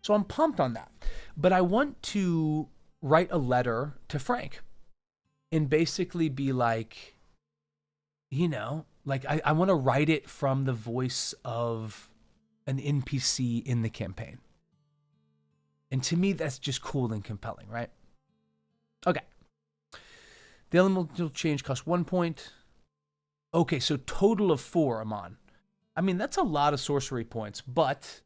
So I'm pumped on that. But I want to write a letter to Frank and basically be like, I want to write it from the voice of an NPC in the campaign. And to me, that's just cool and compelling, right? Okay. The elemental change costs 1 point. Okay, so total of 4 I'm on. I mean, that's a lot of sorcery points, but,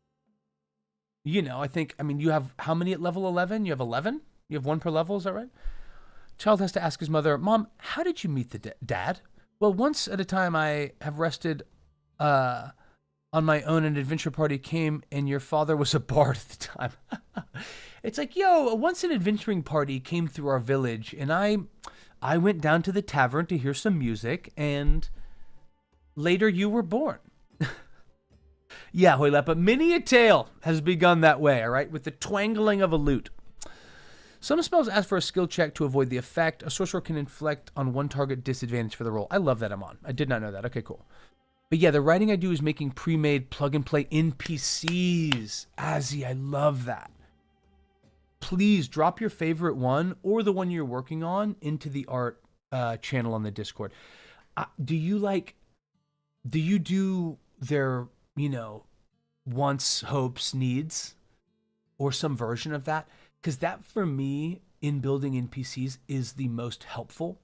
you know, you have how many at level 11? You have 11? You have 1 per level, is that right? Child has to ask his mother, Mom, how did you meet the dad? Well, once at a time I have rested on my own, an adventure party came, and your father was a bard at the time. It's like, yo, once an adventuring party came through our village, and I went down to the tavern to hear some music, and later you were born. Yeah, Hoylepa, many a tale has begun that way, all right, with the twangling of a lute. Some spells ask for a skill check to avoid the effect. A sorcerer can inflict on one target disadvantage for the roll. I love that, Amon. I did not know that. Okay, cool. But yeah, the writing I do is making pre-made plug-and-play NPCs. Azzy, I love that. Please drop your favorite one or the one you're working on into the art channel on the Discord. Do you do their, wants, hopes, needs, or some version of that? Because that, for me, in building NPCs, is the most helpful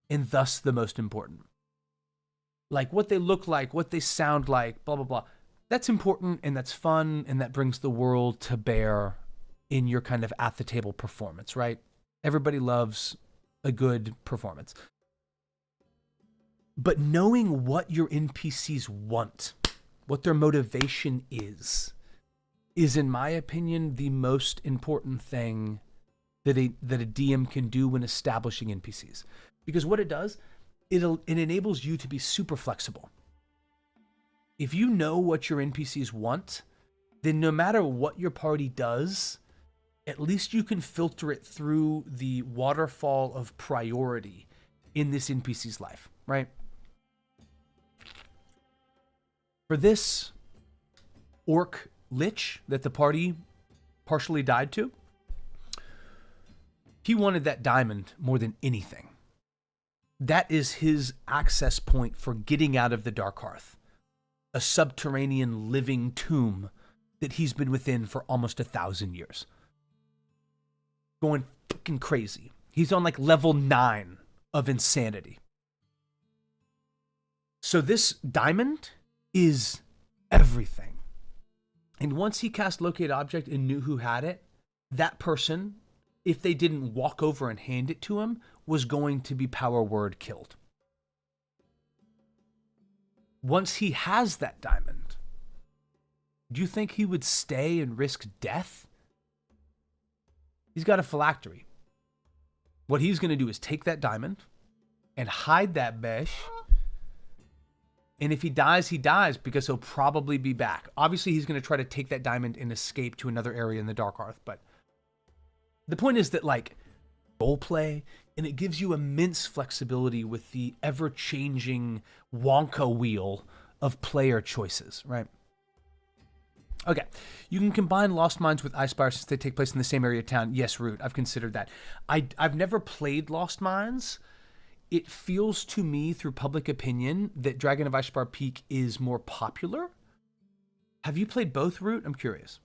and thus the most important. Like what they look like, what they sound like, blah, blah, blah. That's important and that's fun and that brings the world to bear in your kind of at the table performance, right? Everybody loves a good performance. But knowing what your NPCs want, what their motivation is in my opinion, the most important thing that a DM can do when establishing NPCs. Because what it does, it enables you to be super flexible. If you know what your NPCs want, then no matter what your party does, at least you can filter it through the waterfall of priority in this NPC's life, right? For this orc lich that the party partially died to, he wanted that diamond more than anything. That is his access point for getting out of the Dark Hearth, a subterranean living tomb that he's been within for almost 1,000 years. Going fucking crazy. He's on like level 9 of insanity. So this diamond is everything. And once he cast Locate Object and knew who had it, that person, if they didn't walk over and hand it to him, was going to be power word killed. Once he has that diamond, do you think he would stay and risk death? He's got a phylactery. What he's going to do is take that diamond and hide that besh. And if he dies, he dies because he'll probably be back. Obviously, he's going to try to take that diamond and escape to another area in the Dark Hearth. But the point is that, like, role play, and it gives you immense flexibility with the ever-changing Wonka wheel of player choices, right? Okay, you can combine Lost Mines with Icespire since they take place in the same area of town. Yes, Root, I've considered that. I've never played Lost Mines. It feels to me, through public opinion, that Dragon of Icespire Peak is more popular. Have you played both, Root? I'm curious.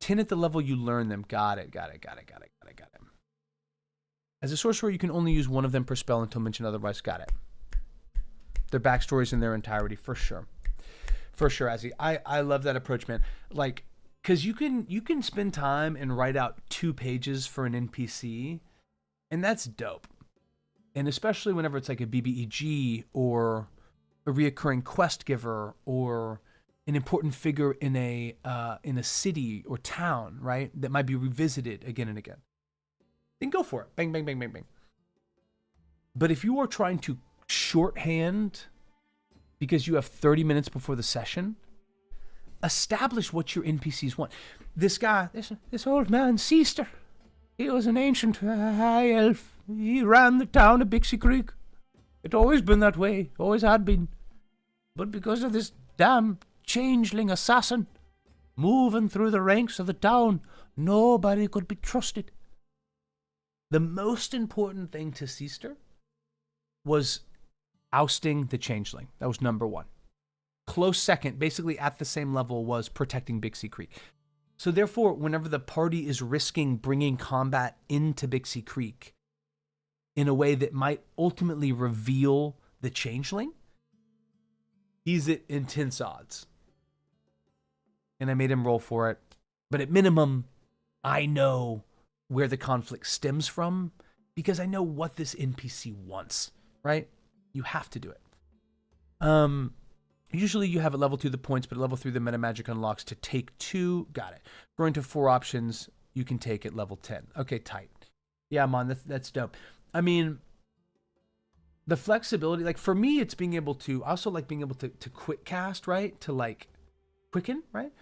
10 at the level you learn them. Got it. As a sorcerer, you can only use one of them per spell until mentioned otherwise. Got it. Their backstories in their entirety, for sure. For sure, Azzy. I love that approach, man. Like, because you can spend time and write out 2 pages for an NPC, and that's dope. And especially whenever it's like a BBEG or a reoccurring quest giver or an important figure in a city or town, right? That might be revisited again and again. Then go for it. Bang, bang, bang, bang, bang. But if you are trying to shorthand because you have 30 minutes before the session, establish what your NPCs want. This guy, this old man, Seaster, he was an ancient high elf. He ran the town of Bixie Creek. It's always been that way, always had been. But because of this damn changeling assassin moving through the ranks of the town, nobody could be trusted. The most important thing to Seaster was ousting the changeling. That was number 1. Close second, basically at the same level, was protecting Bixie Creek. So therefore, whenever the party is risking bringing combat into Bixie Creek, in a way that might ultimately reveal the changeling, he's at intense odds. And I made him roll for it. But at minimum, I know where the conflict stems from because I know what this NPC wants, right? You have to do it. Usually you have at level 2 the points, but at level 3 the meta magic unlocks to take 2. Got it. Going to 4 options you can take at level 10. Okay, tight. Yeah, man, that's dope. I mean, the flexibility, like for me, it's being able to, I also like being able to quick cast, right? To like quicken, right?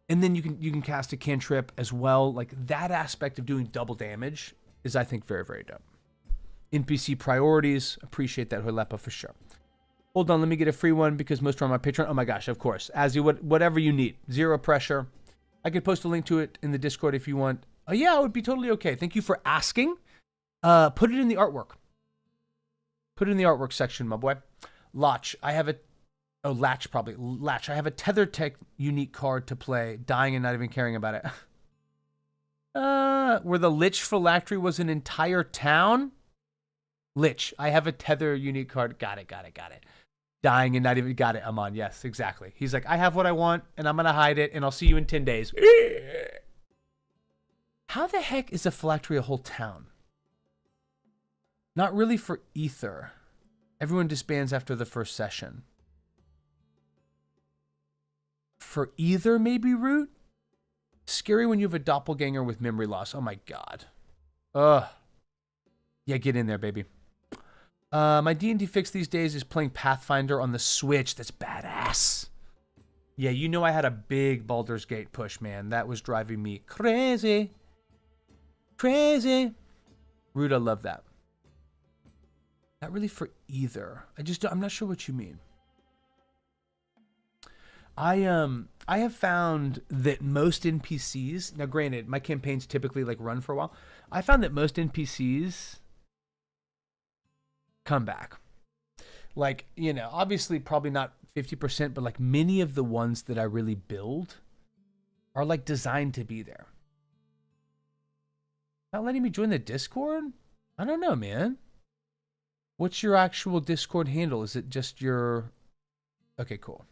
And then you can cast a cantrip as well. Like that aspect of doing double damage is, I think, very, very dope. NPC priorities, appreciate that, Hulepa, for sure. Hold on, let me get a free one because most are on my Patreon. Oh my gosh, of course. Azzy, whatever you need. Zero pressure. I could post a link to it in the Discord if you want. Oh yeah, it would be totally okay. Thank you for asking. Put it in the artwork. Put it in the artwork section, my boy. Latch, I have a... Oh, Latch, probably. Latch, I have a Tether Tech unique card to play. Dying and not even caring about it. Where the Lich Phylactery was an entire town? Lich, I have a Tether unique card. Got it. Dying and not even... Got it, Aman. Yes, exactly. He's like, I have what I want, and I'm going to hide it, and I'll see you in 10 days. How the heck is a phylactery a whole town? Not really for Ether. Everyone disbands after the first session. For either, maybe, Root? Scary when you have a doppelganger with memory loss. Oh my god. Ugh. Yeah, get in there, baby. My D&D fix these days is playing Pathfinder on the Switch. That's badass. Yeah, you know I had a big Baldur's Gate push, man. That was driving me crazy. Crazy. Root, I love that. Not really for either. I'm not sure what you mean. I have found that most NPCs, now granted, my campaigns typically like run for a while. I found that most NPCs come back. Like, you know, obviously probably not 50%, but like many of the ones that I really build are like designed to be there. Not letting me join the Discord? I don't know, man. What's your actual Discord handle? Is it just your... Okay, cool.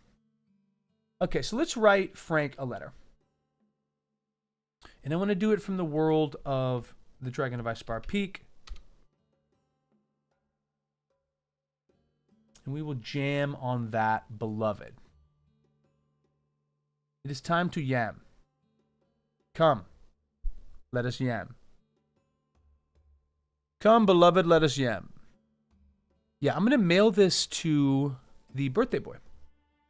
Okay, so let's write Frank a letter. And I want to do it from the world of the Dragon of Icespire Peak. And we will jam on that, beloved. It is time to yam. Come, let us yam. Come, beloved, let us yam. Yeah, I'm going to mail this to the birthday boy.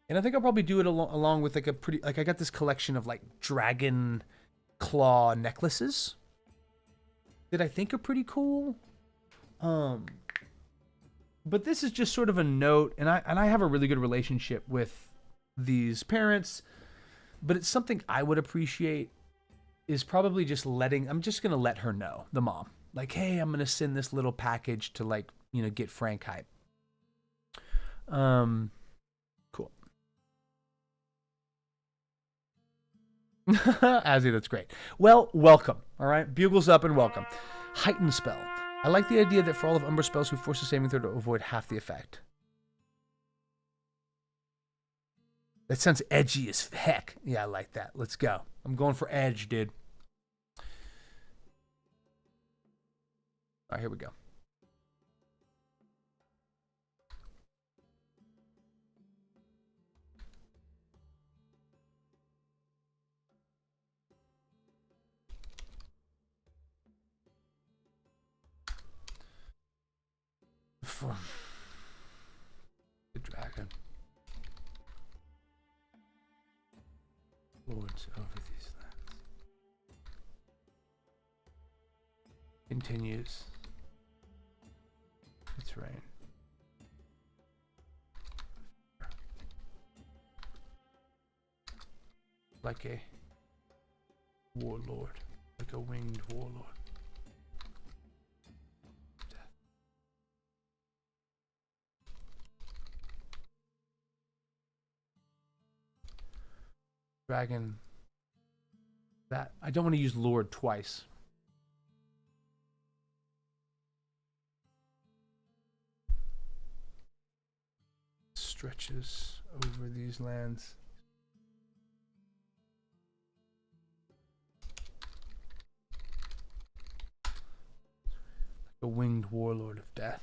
And I think I'll probably do it along with like a pretty... Like I got this collection of like dragon claw necklaces that I think are pretty cool. But this is just sort of a note, and I have a really good relationship with these parents, but it's something I would appreciate is probably just I'm just going to let her know, the mom. Like, hey, I'm going to send this little package to like, you know, get Frank hype. Cool. Azzy, that's great. Well, welcome. All right. Bugles up and welcome. Heighten spell. I like the idea that for all of Umbra spells who force a saving throw to avoid half the effect. That sounds edgy as heck. Yeah, I like that. Let's go. I'm going for edge, dude. All right, here we go. From the dragon. Lords over these lands. Continues its reign. Like a warlord. Like a winged warlord. Dragon. That I don't want to use Lord twice. stretches over these lands. Like a winged warlord of death.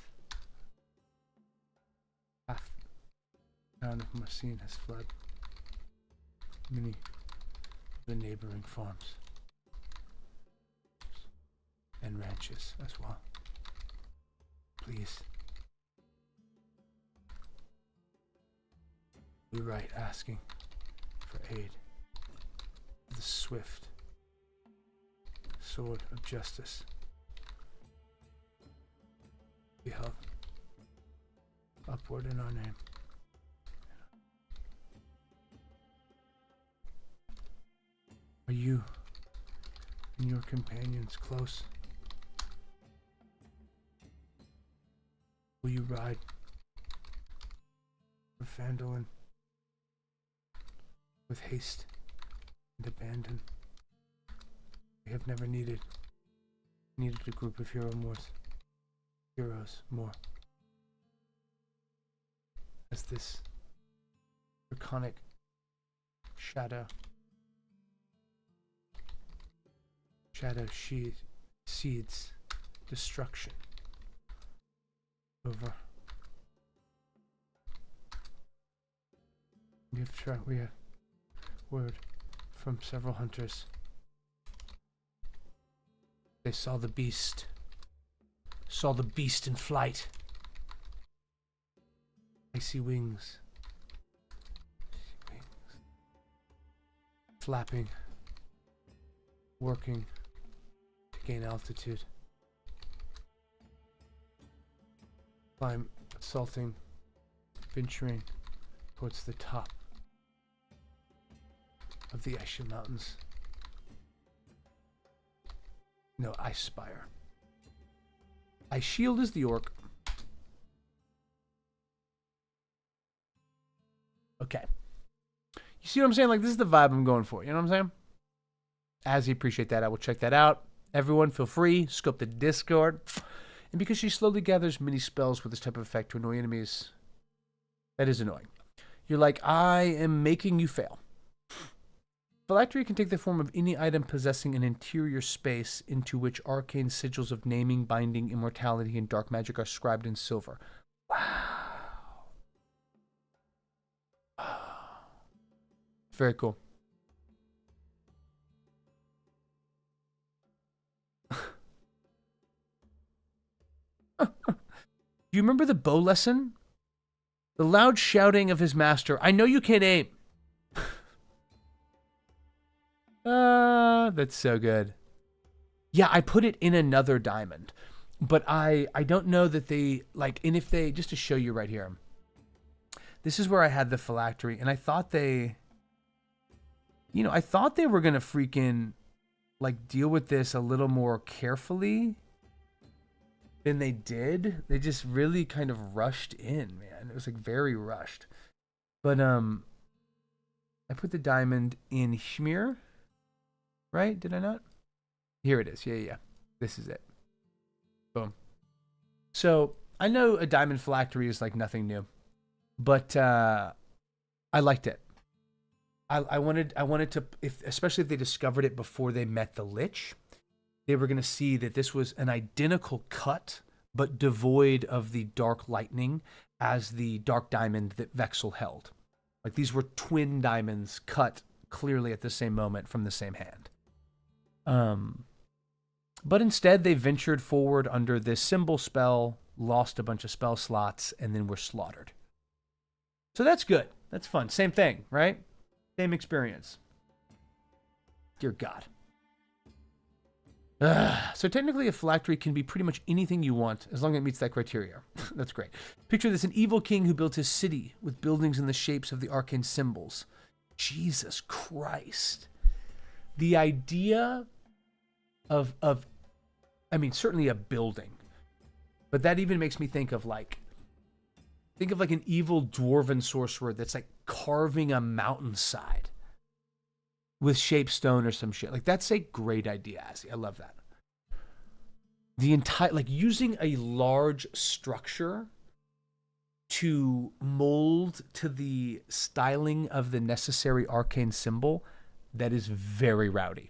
Half the town of Marcine has fled. Many of the neighboring farms and ranches as well. Please. We write asking for aid. The swift sword of justice be held upward in our name. Are you and your companions close? Will you ride for Fandolin with haste and abandon? We have never needed a group of heroes more. As this draconic shadow seeds destruction over. We have word from several hunters. They saw the beast in flight. I see wings. Flapping, working to gain altitude. Climb, assaulting, venturing towards the top of the Aisha Mountains. No, Ice Spire. Ice Shield is the orc. Okay. You see what I'm saying? Like, this is the vibe I'm going for. You know what I'm saying? As you appreciate that, I will check that out. Everyone, feel free. Scope the Discord. And because she slowly gathers many spells with this type of effect to annoy enemies, that is annoying. You're like, I am making you fail. Phylactery can take the form of any item possessing an interior space into which arcane sigils of naming, binding, immortality, and dark magic are scribed in silver. Wow. Very cool. Do you remember the bow lesson? The loud shouting of his master, I know you can't aim. That's so good. Yeah, I put it in another diamond. But I don't know that they, like, and if they, just to show you right here. This is where I had the phylactery, and I thought they, you know, I thought they were going to freaking, like, deal with this a little more carefully than they did. They just really kind of rushed in, man. It was, like, very rushed. But, I put the diamond in Shmir. Right? Did I not? Here it is. Yeah. This is it. Boom. So, I know a diamond phylactery is like nothing new. But I liked it. I wanted to, especially if they discovered it before they met the Lich, they were going to see that this was an identical cut, but devoid of the dark lightning as the dark diamond that Vexel held. Like, these were twin diamonds cut clearly at the same moment from the same hand. But instead they ventured forward under this symbol spell, lost a bunch of spell slots, and then were slaughtered. So that's good. That's fun. Same thing, right? Same experience. Dear God. So technically a phylactery can be pretty much anything you want as long as it meets that criteria. That's great. Picture this, an evil king who built his city with buildings in the shapes of the arcane symbols. Jesus Christ. The idea of I mean, certainly a building, but that even makes me think of like an evil dwarven sorcerer that's like carving a mountainside with shaped stone or some shit. Like, that's a great idea, Azzy. I love that. The entire, like, using a large structure to mold to the styling of the necessary arcane symbol that is very rowdy.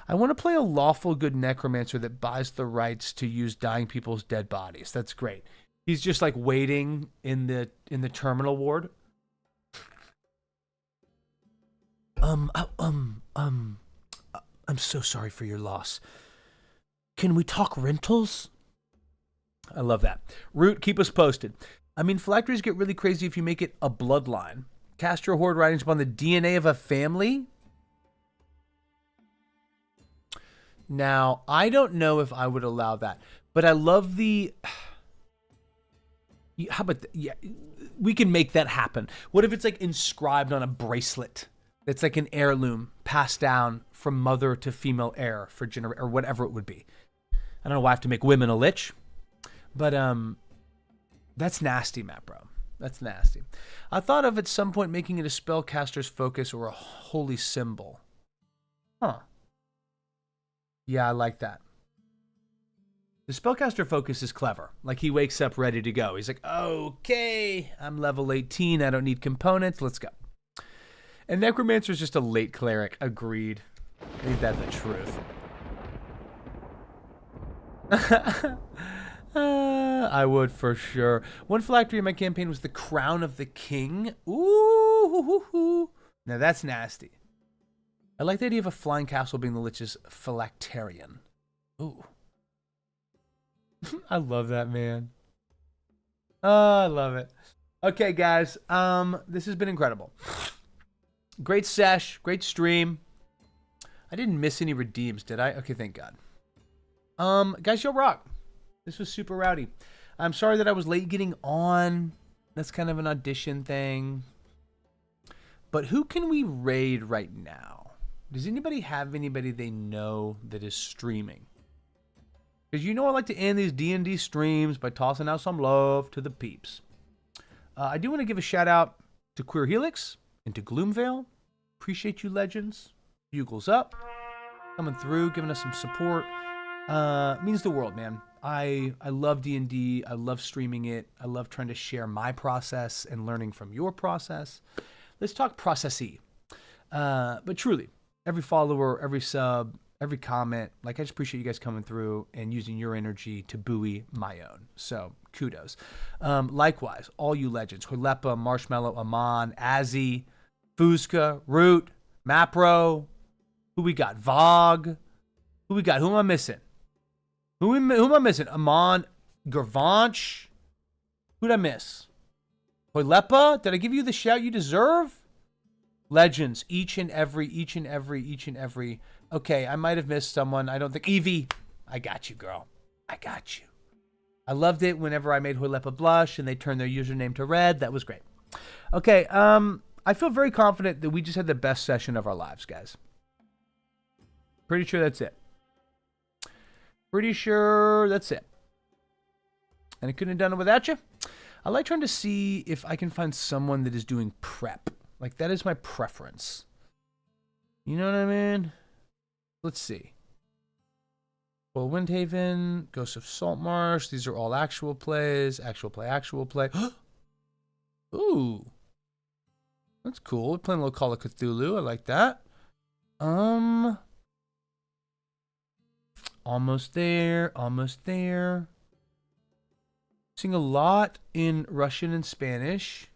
I want to play a lawful good necromancer that buys the rights to use dying people's dead bodies. That's great. He's just like waiting in the terminal ward. I'm so sorry for your loss. Can we talk rentals? I love that. Root, keep us posted. I mean, phylacteries get really crazy if you make it a bloodline. Cast your horde writings upon the DNA of a family. Now, I don't know if I would allow that, but I love the... How about... Yeah, we can make that happen. What if it's like inscribed on a bracelet? It's like an heirloom passed down from mother to female heir for or whatever it would be. I don't know why I have to make women a lich, but that's nasty, Matt, bro. That's nasty. I thought of at some point making it a spellcaster's focus or a holy symbol. Huh. Yeah, I like that. The spellcaster focus is clever. Like, he wakes up ready to go. He's like, okay, I'm level 18. I don't need components. Let's go. And Necromancer is just a late cleric. Agreed. Ain't that the truth? I would for sure. One phylactery in my campaign was the Crown of the King. Ooh. Now that's nasty. I like the idea of a flying castle being the Lich's phylacterian. Ooh. I love that, man. Oh, I love it. Okay, guys. This has been incredible. Great sesh. Great stream. I didn't miss any redeems, did I? Okay, thank God. Guys, y'all rock. This was super rowdy. I'm sorry that I was late getting on. That's kind of an audition thing. But who can we raid right now? Does anybody have anybody they know that is streaming? Because you know I like to end these D&D streams by tossing out some love to the peeps. I do want to give a shout out to Queer Helix and to Gloomvale. Appreciate you, legends. Bugles up. Coming through, giving us some support. Means the world, man. I love D&D. I love streaming it. I love trying to share my process and learning from your process. Let's talk processy. But truly, every follower, every sub, every comment, like, I just appreciate you guys coming through and using your energy to buoy my own. So kudos. Likewise, all you legends, Huilepa, Marshmallow, Amon, Azzy, Fuzka, Root, Mapro. Who we got? Vogue. Who we got? Who am I missing? Who am I missing? Amon, Gervanch. Who'd I miss? Huilepa? Did I give you the shout you deserve? Legends, each and every. Okay, I might have missed someone. I don't think. Evie, I got you, girl. I got you. I loved it whenever I made Huilepa blush and they turned their username to red. That was great. Okay, I feel very confident that we just had the best session of our lives, guys. Pretty sure that's it. Pretty sure that's it. And I couldn't have done it without you. I like trying to see if I can find someone that is doing prep. Like, that is my preference. You know what I mean? Let's see. Well, Windhaven, Ghost of Saltmarsh. These are all actual plays. Actual play. Ooh. That's cool. We're playing a little Call of Cthulhu. I like that. Almost there. Seeing a lot in Russian and Spanish,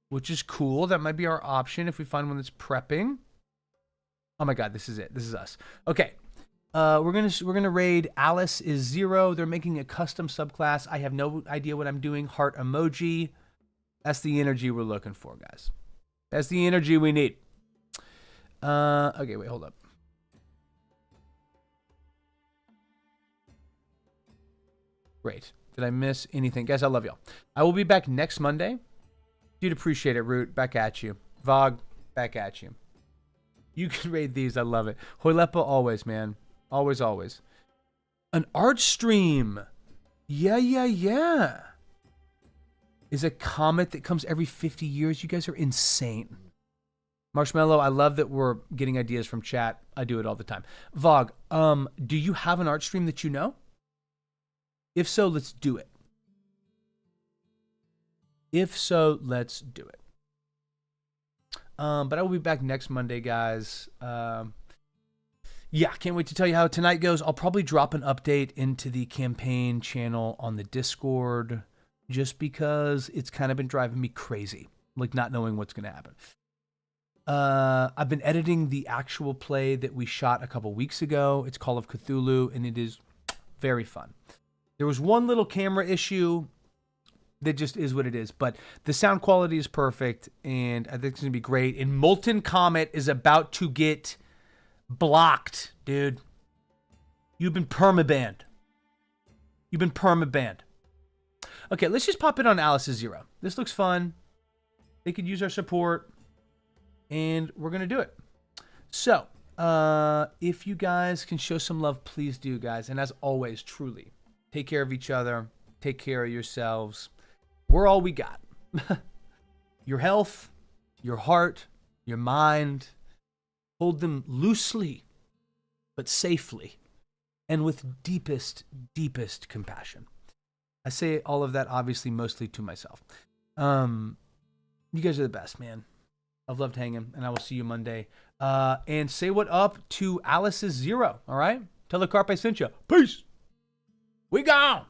which is cool. That might be our option if we find one that's prepping. Oh my God, this is it. This is us. Okay. We're gonna raid Alice is 0. They're making a custom subclass. I have no idea what I'm doing. Heart emoji. That's the energy we're looking for, guys. That's the energy we need. Okay, wait, hold up. Great. Did I miss anything? Guys, I love y'all. I will be back next Monday. You'd appreciate it, Root. Back at you. Vogue, back at you. You can raid these. I love it. Huilepa, always, man. Always. An art stream. Yeah. Is a comet that comes every 50 years. You guys are insane. Marshmallow, I love that we're getting ideas from chat. I do it all the time. Vogue, do you have an art stream that you know? If so, let's do it. If so, let's do it. But I will be back next Monday, guys. Yeah, can't wait to tell you how tonight goes. I'll probably drop an update into the campaign channel on the Discord just because it's kind of been driving me crazy, like not knowing what's going to happen. I've been editing the actual play that we shot a couple weeks ago. It's Call of Cthulhu, and it is very fun. There was one little camera issue that just is what it is, but the sound quality is perfect, and I think it's going to be great. And Molten Comet is about to get blocked, dude. You've been permabanned. You've been permabanned. Okay, let's just pop it on Alice's Zero. This looks fun. They could use our support, and we're going to do it. So, if you guys can show some love, please do, guys. And as always, truly, take care of each other. Take care of yourselves. We're all we got. Your health, your heart, your mind. Hold them loosely, but safely, and with deepest, deepest compassion. I say all of that, obviously, mostly to myself. You guys are the best, man. I've loved hanging, and I will see you Monday. And say what up to Alice's Zero, all right? Tell the carp I sent you. Peace. We gone.